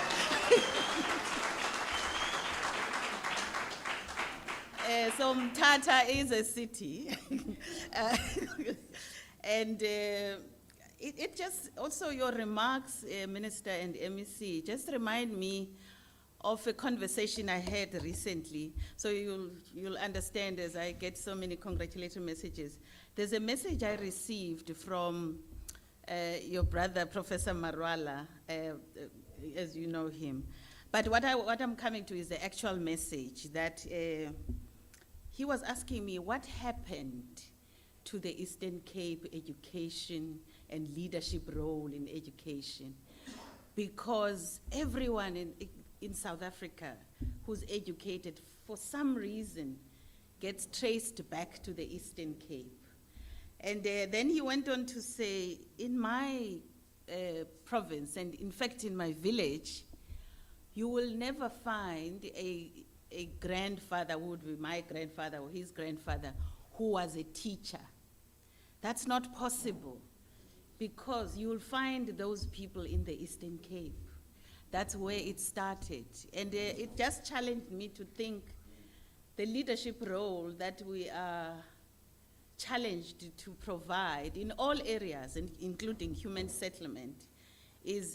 So Mthatha is a city. And it just, also your remarks, Minister and MEC, just remind me of a conversation I had recently. So you'll understand as I get so many congratulatory messages. There's a message I received from your brother, Professor Marwala, as you know him. But what I'm coming to is the actual message that he was asking me what happened to the Eastern Cape education and leadership role in education. Because everyone in South Africa who's educated, for some reason, gets traced back to the Eastern Cape. And then he went on to say, in my province, and in fact in my village, you will never find a grandfather who would be my grandfather or his grandfather who was a teacher. That's not possible, because you'll find those people in the Eastern Cape. That's where it started. And it just challenged me to think the leadership role that we are challenged to provide in all areas, including human settlement, is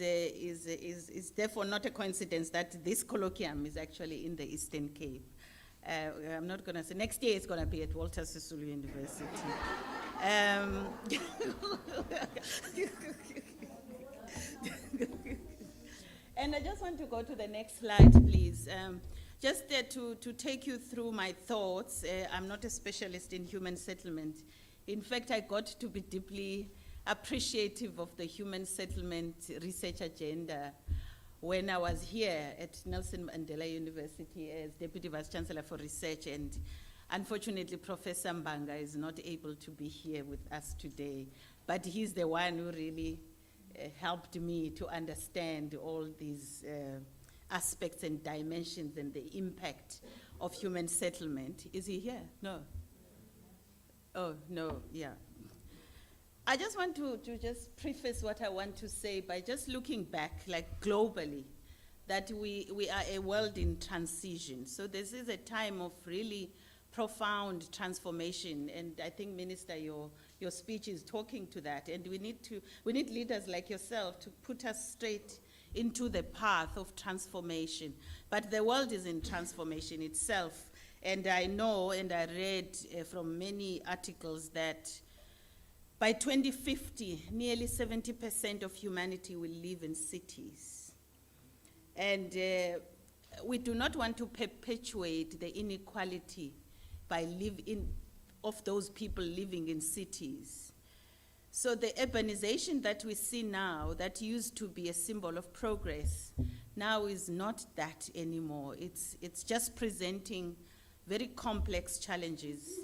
therefore not a coincidence that this colloquium is actually in the Eastern Cape. I'm not going to say, next year it's going to be at Walter Sisulu University. And I just want to go to the next slide, please. Just to take you through my thoughts. I'm not a specialist in human settlement. In fact, I got to be deeply appreciative of the human settlement research agenda when I was here at Nelson Mandela University as Deputy Vice Chancellor for Research, and unfortunately Professor Mbanga is not able to be here with us today, but he's the one who really helped me to understand all these aspects and dimensions and the impact of human settlement. Is he here? No. Oh, no, yeah. I just want to just preface what I want to say by just looking back, like globally, that we are a world in transition. So this is a time of really profound transformation, and I think, Minister, your speech is talking to that, and we need leaders like yourself to put us straight into the path of transformation. But the world is in transformation itself, and I know, and I read from many articles that by 2050, nearly 70% of humanity will live in cities. And we do not want to perpetuate the inequality of those people living in cities. So the urbanization that we see now, that used to be a symbol of progress, now is not that anymore. It's just presenting very complex challenges.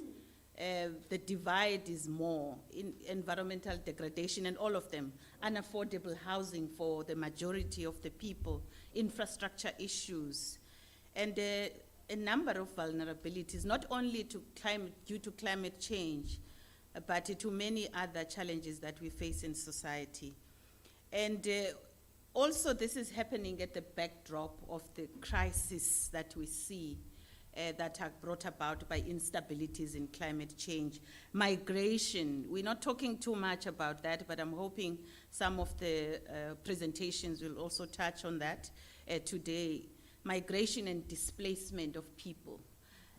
The divide is more in environmental degradation and all of them, unaffordable housing for the majority of the people, infrastructure issues, and a number of vulnerabilities, not only due to climate change, but to many other challenges that we face in society. And also this is happening at the backdrop of the crisis that we see that are brought about by instabilities in climate change. Migration, we're not talking too much about that, but I'm hoping some of the presentations will also touch on that today. Migration and displacement of people,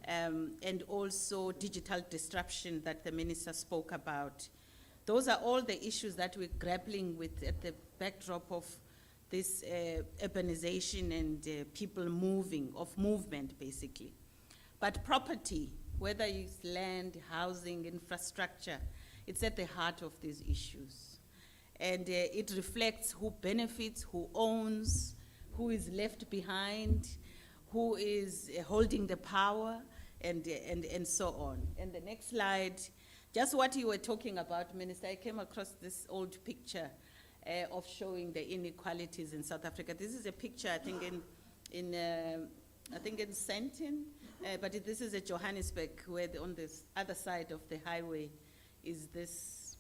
and also digital disruption that the minister spoke about. Those are all the issues that we're grappling with at the backdrop of this urbanization and people moving, of movement basically. But property, whether it's land, housing, infrastructure, it's at the heart of these issues. And it reflects who benefits, who owns, who is left behind, who is holding the power, and so on. And the next slide, just what you were talking about, Minister, I came across this old picture of showing the inequalities in South Africa. This is a picture, I think, in Sandton, but this is at Johannesburg, where on this other side of the highway is this,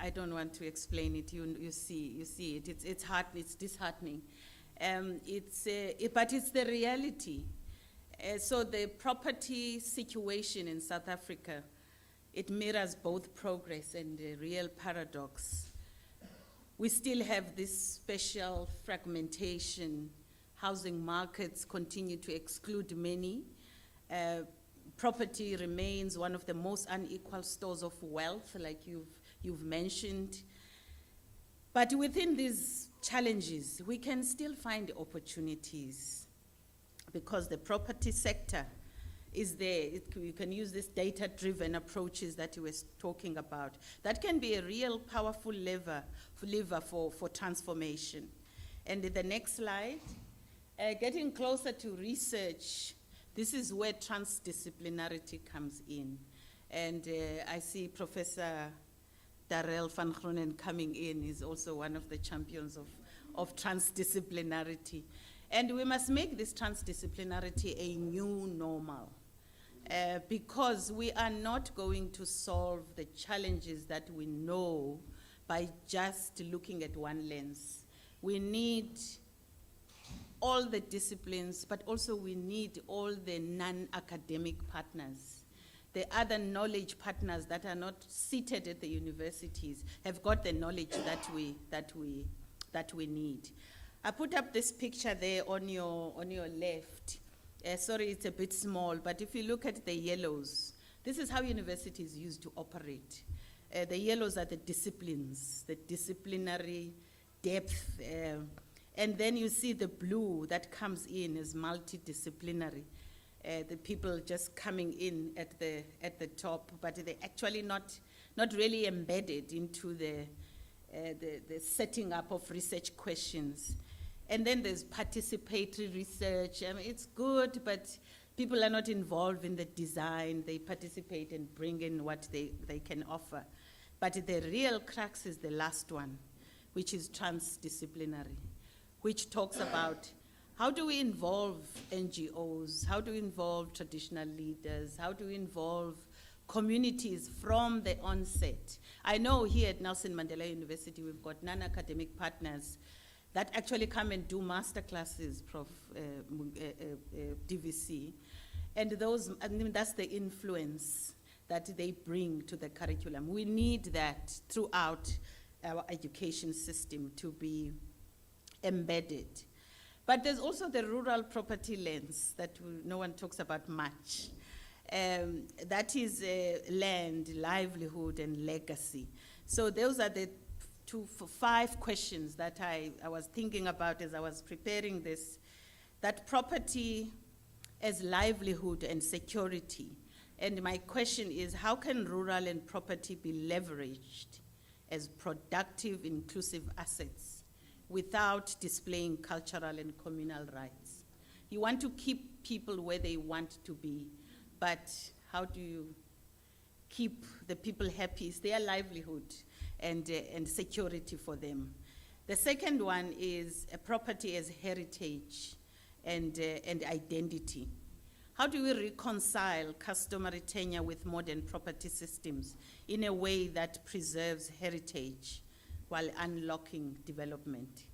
I don't want to explain it, you see it, it's disheartening. But it's the reality. So the property situation in South Africa, it mirrors both progress and a real paradox. We still have this special fragmentation. Housing markets continue to exclude many. Property remains one of the most unequal stores of wealth, like you've mentioned. But within these challenges, we can still find opportunities because the property sector is there. You can use these data-driven approaches that you were talking about. That can be a real powerful lever for transformation. And the next slide, getting closer to research, this is where transdisciplinarity comes in. And I see Professor Darrell van Groenen coming in. He's also one of the champions of transdisciplinarity. And we must make this transdisciplinarity a new normal. Because we are not going to solve the challenges that we know by just looking at one lens. We need all the disciplines, but also we need all the non-academic partners. The other knowledge partners that are not seated at the universities have got the knowledge that we need. I put up this picture there on your left. Sorry, it's a bit small, but if you look at the yellows, this is how universities used to operate. The yellows are the disciplines, the disciplinary depth, and then you see the blue that comes in as multidisciplinary. The people just coming in at the top, but they're actually not really embedded into the setting up of research questions. And then there's participatory research. I mean, it's good, but people are not involved in the design. They participate and bring in what they can offer. But the real crux is the last one, which is transdisciplinary, which talks about how do we involve NGOs, how do we involve traditional leaders, how do we involve communities from the onset. I know here at Nelson Mandela University we've got non-academic partners that actually come and do master classes, DVC. And that's the influence that they bring to the curriculum. We need that throughout our education system to be embedded. But there's also the rural property lens that no one talks about much. That is land, livelihood, and legacy. So those are the 5 questions that I was thinking about as I was preparing this. That property as livelihood and security. And my question is, how can rural and property be leveraged as productive, inclusive assets without displaying cultural and communal rights? You want to keep people where they want to be, but how do you keep the people happy? It's their livelihood and security for them. The second one is a property as heritage and identity. How do we reconcile customary tenure with modern property systems in a way that preserves heritage while unlocking development?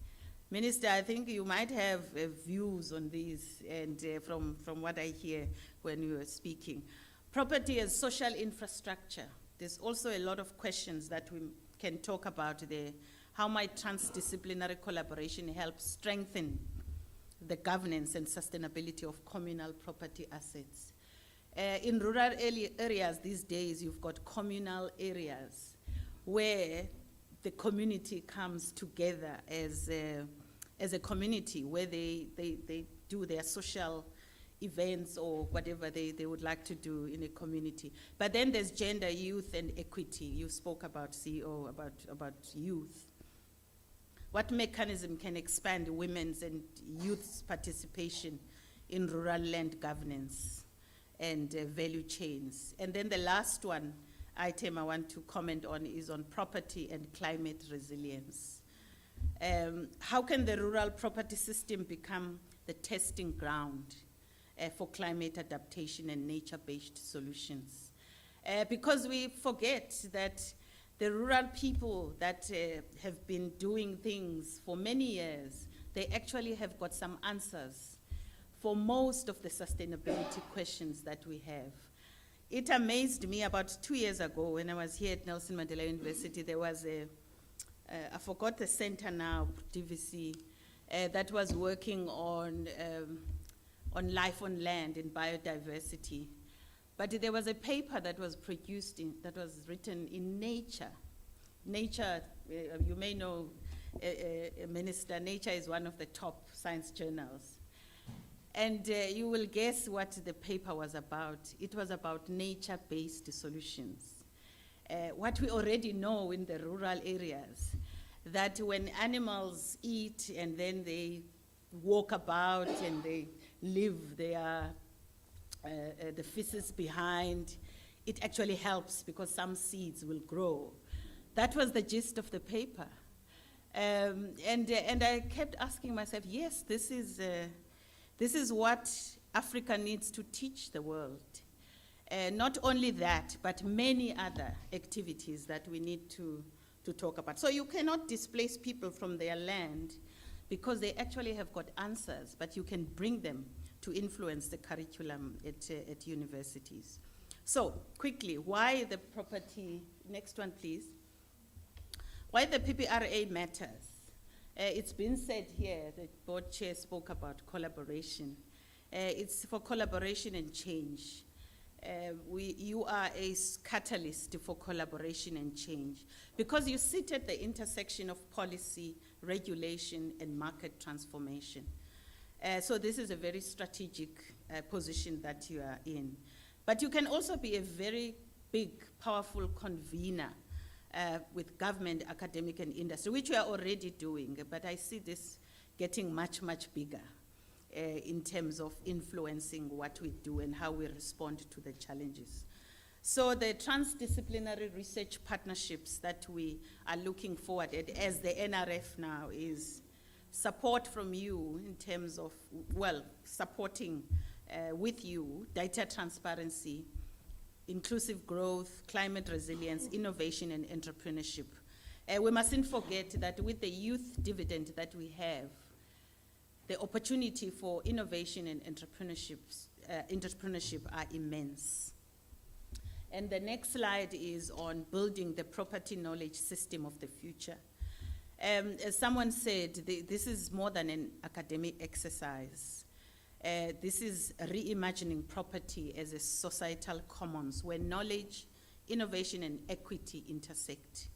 Minister, I think you might have views on these, and from what I hear when you were speaking. Property as social infrastructure. There's also a lot of questions that we can talk about there. How might transdisciplinary collaboration help strengthen the governance and sustainability of communal property assets? In rural areas these days, you've got communal areas where the community comes together as a community where they do their social events or whatever they would like to do in a community. But then there's gender, youth, and equity. You spoke about, CEO, about youth. What mechanism can expand women's and youth's participation in rural land governance and value chains? And then the last item I want to comment on is on property and climate resilience. How can the rural property system become the testing ground for climate adaptation and nature-based solutions? Because we forget that the rural people that have been doing things for many years, they actually have got some answers for most of the sustainability questions that we have. It amazed me about 2 years ago when I was here at Nelson Mandela University, there was I forgot the center now, DVC, that was working on life on land and biodiversity. But there was a paper that was produced, that was written in Nature. Nature, you may know, Minister, Nature is one of the top science journals. And you will guess what the paper was about. It was about nature-based solutions. What we already know in the rural areas, that when animals eat and then they walk about and they leave their the feces behind, it actually helps because some seeds will grow. That was the gist of the paper. And I kept asking myself, yes, this is what Africa needs to teach the world. Not only that, but many other activities that we need to talk about. So you cannot displace people from their land because they actually have got answers, but you can bring them to influence the curriculum at universities. So quickly, why the property, next one please. Why the PPRA matters. It's been said here, the board chair spoke about collaboration. It's for collaboration and change. You are a catalyst for collaboration and change because you sit at the intersection of policy, regulation, and market transformation. So this is a very strategic position that you are in. But you can also be a very big, powerful convener with government, academic, and industry, which we are already doing, but I see this getting much, much bigger in terms of influencing what we do and how we respond to the challenges. So the transdisciplinary research partnerships that we are looking forward at as the NRF now is support from you in terms of, well, supporting with you data transparency, inclusive growth, climate resilience, innovation, and entrepreneurship. We mustn't forget that with the youth dividend that we have, the opportunity for innovation and entrepreneurship are immense. And the next slide is on building the property knowledge system of the future. As someone said, this is more than an academic exercise. This is reimagining property as a societal commons where knowledge, innovation, and equity intersect.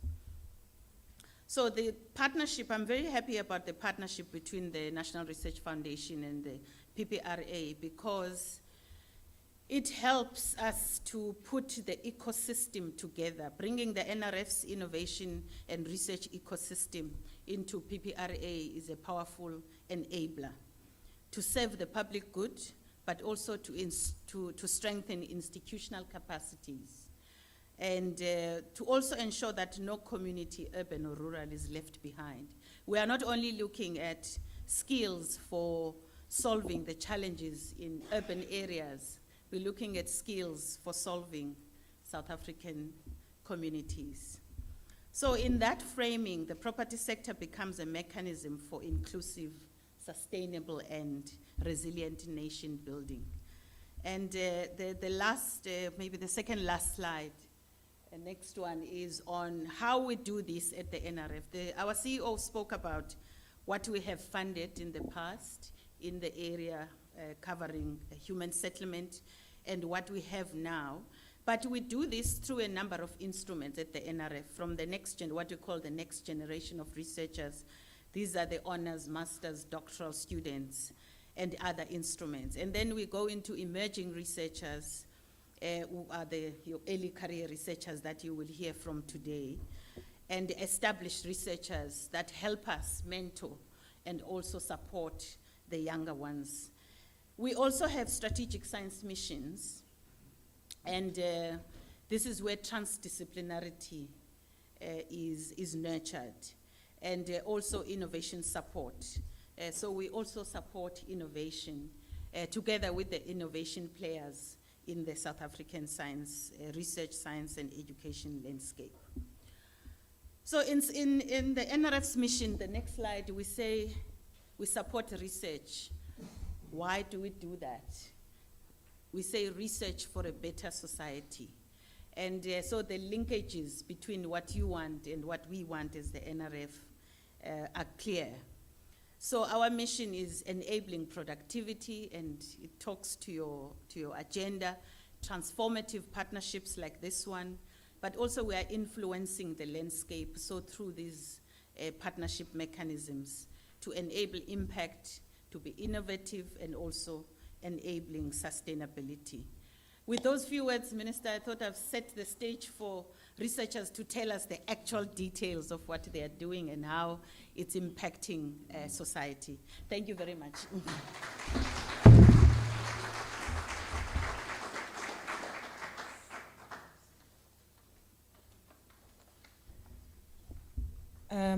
So the partnership, I'm very happy about the partnership between the National Research Foundation and the PPRA because it helps us to put the ecosystem together. Bringing the NRF's innovation and research ecosystem into PPRA is a powerful enabler to serve the public good, but also to strengthen institutional capacities and to also ensure that no community, urban or rural, is left behind. We are not only looking at skills for solving the challenges in urban areas, we're looking at skills for solving South African communities. So in that framing, the property sector becomes a mechanism for inclusive, sustainable, and resilient nation building. And the last, maybe the second last slide, the next one is on how we do this at the NRF. Our CEO spoke about what we have funded in the past in the area covering human settlement and what we have now. But we do this through a number of instruments at the NRF, from the what we call the next generation of researchers. These are the honors, masters, doctoral students, and other instruments. And then we go into emerging researchers, who are your early career researchers that you will hear from today, and established researchers that help us mentor and also support the younger ones. We also have strategic science missions, and this is where transdisciplinarity is nurtured, and also innovation support. So we also support innovation together with the innovation players in the South African science, research, science, and education landscape. So in the NRF's mission, the next slide, we say we support research. Why do we do that? We say research for a better society. And so the linkages between what you want and what we want as the NRF are clear. So our mission is enabling productivity, and it talks to your agenda, transformative partnerships like this one, but also we are influencing the landscape, so through these partnership mechanisms to enable impact, to be innovative, and also enabling sustainability. With those few words, Minister, I thought I've set the stage for researchers to tell us the actual details of what they are doing and how it's impacting society. Thank you very much.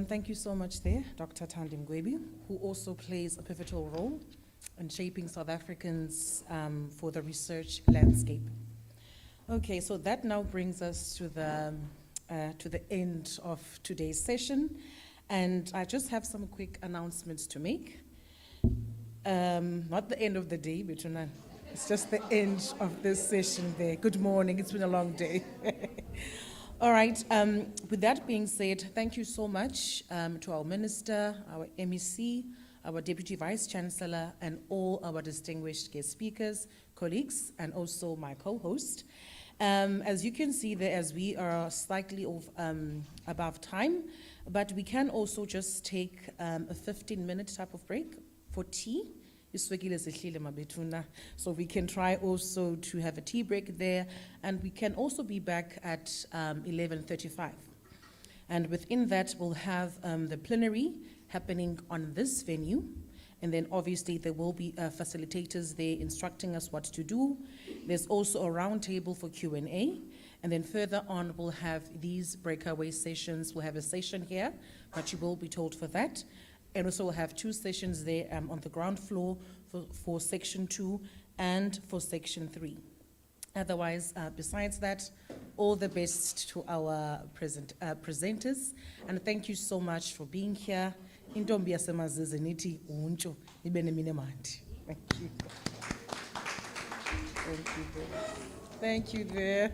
Thank you so much there, Dr. Thandi Mgwebi, who also plays a pivotal role in shaping South Africans for the research landscape. Okay, so that now brings us to the end of today's session, and I just have some quick announcements to make. Not the end of the day, Betuna. It's just the end of this session there. Good morning, it's been a long day. All right, with that being said, thank you so much to our Minister, our MEC, our Deputy Vice Chancellor, and all our distinguished guest speakers, colleagues, and also my co-host. As you can see there, as we are slightly above time, but we can also just take a 15-minute type of break for tea. So we can try also to have a tea break there, and we can also be back at 11:35. And within that, we'll have the plenary happening on this venue, and then obviously there will be facilitators there instructing us what to do. There's also a round table for Q&A, and then further on we'll have these breakaway sessions. We'll have a session here, but you will be told for that. And also we'll have two sessions there on the ground floor for section 2 and for section 3. Otherwise, besides that, all the best to our presenters, and thank you so much for being here. Intombi yasemazizi nithi untsho ibe neminemandi. Thank you. Thank you there. Thank you there.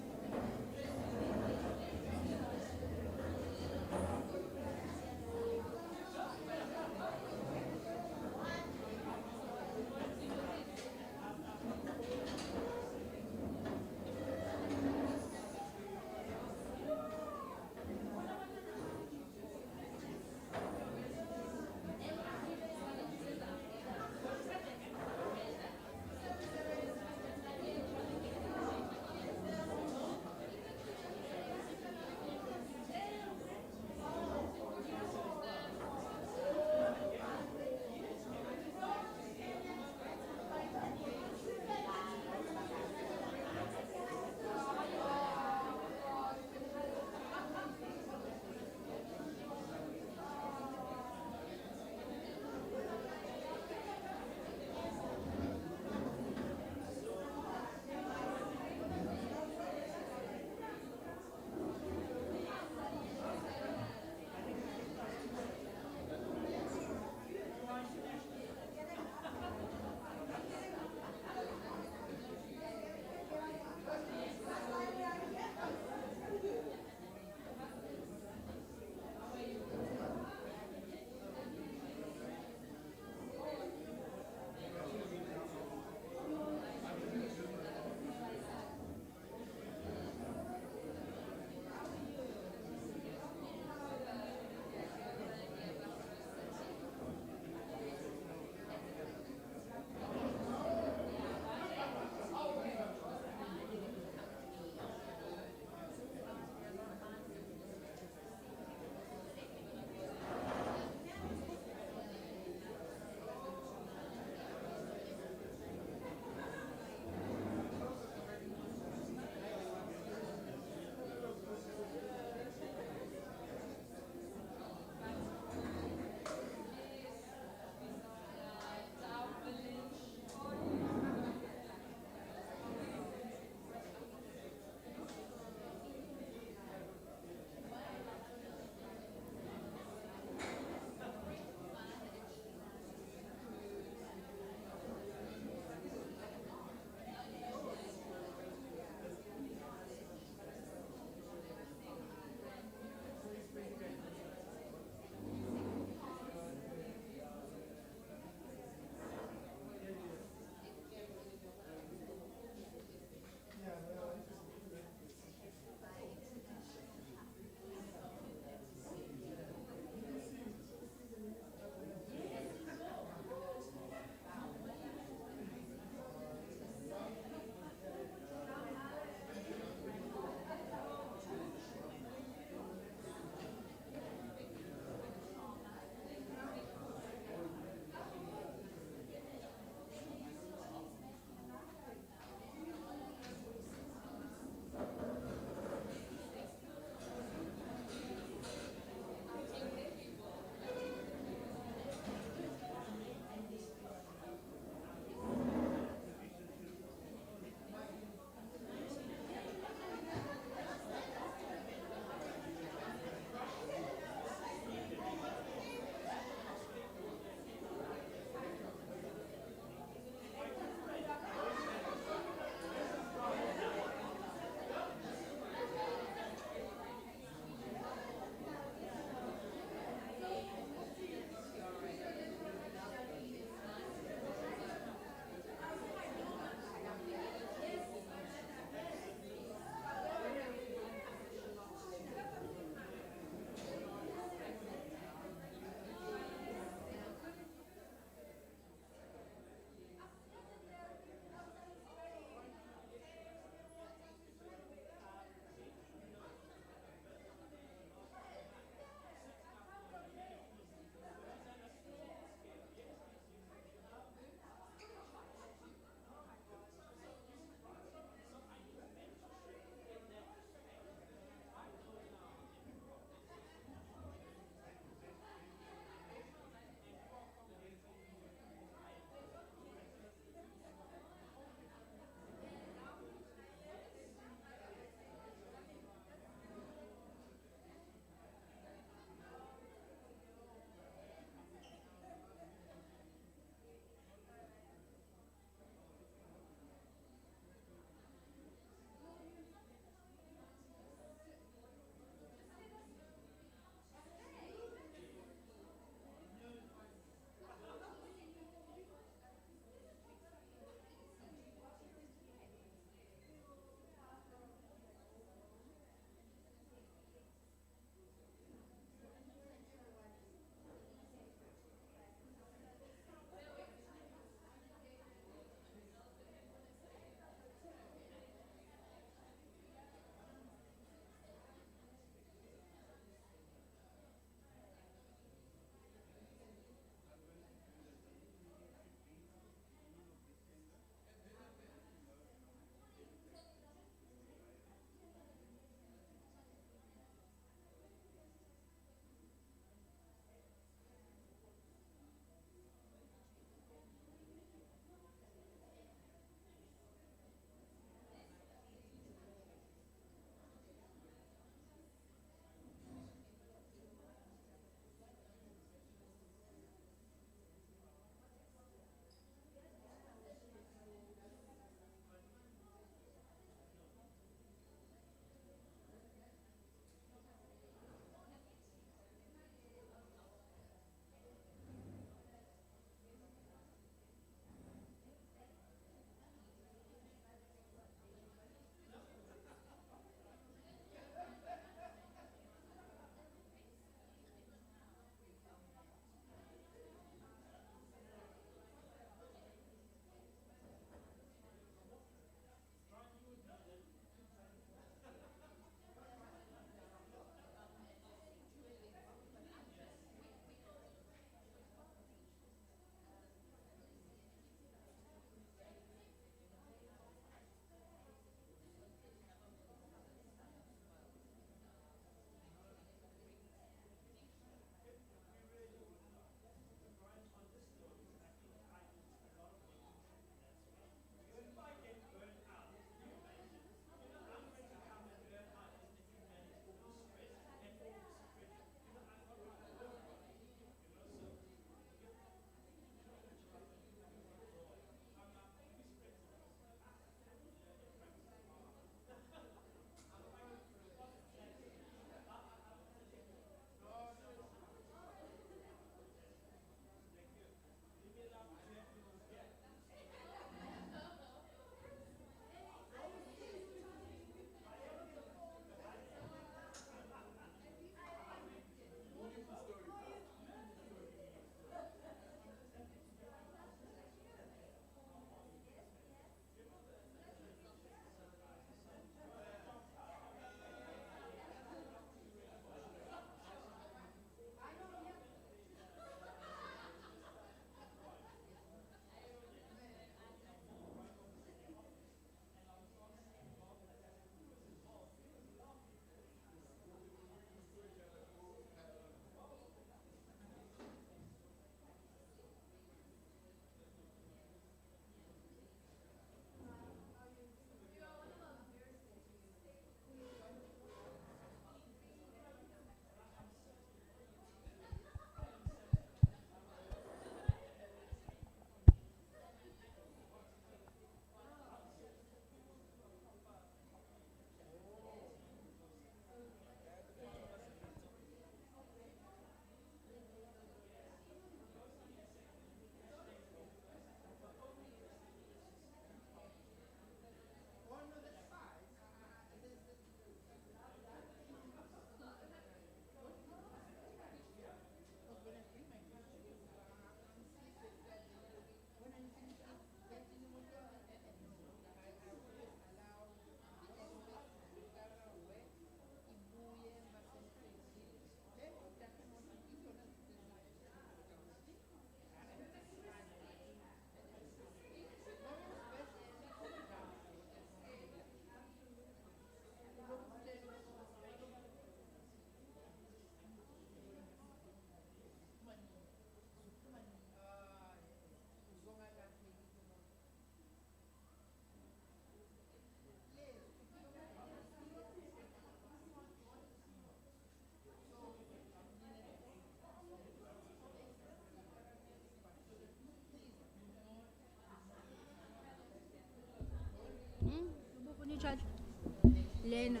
Lena,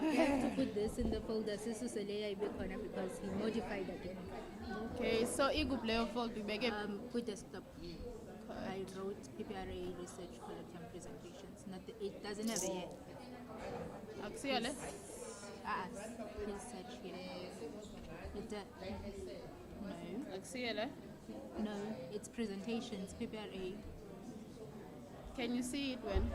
you have to put this in the folder Sisuseleya Ibekona because he modified again. Okay, so igubleyo fold ubeke Put a stop. I wrote PPRA research colloquium presentations. Not the, it doesn't have a yet. akusiyale. Please search here. It, no. Akusiyale. No, it's presentations, PPRA. Can you see it when?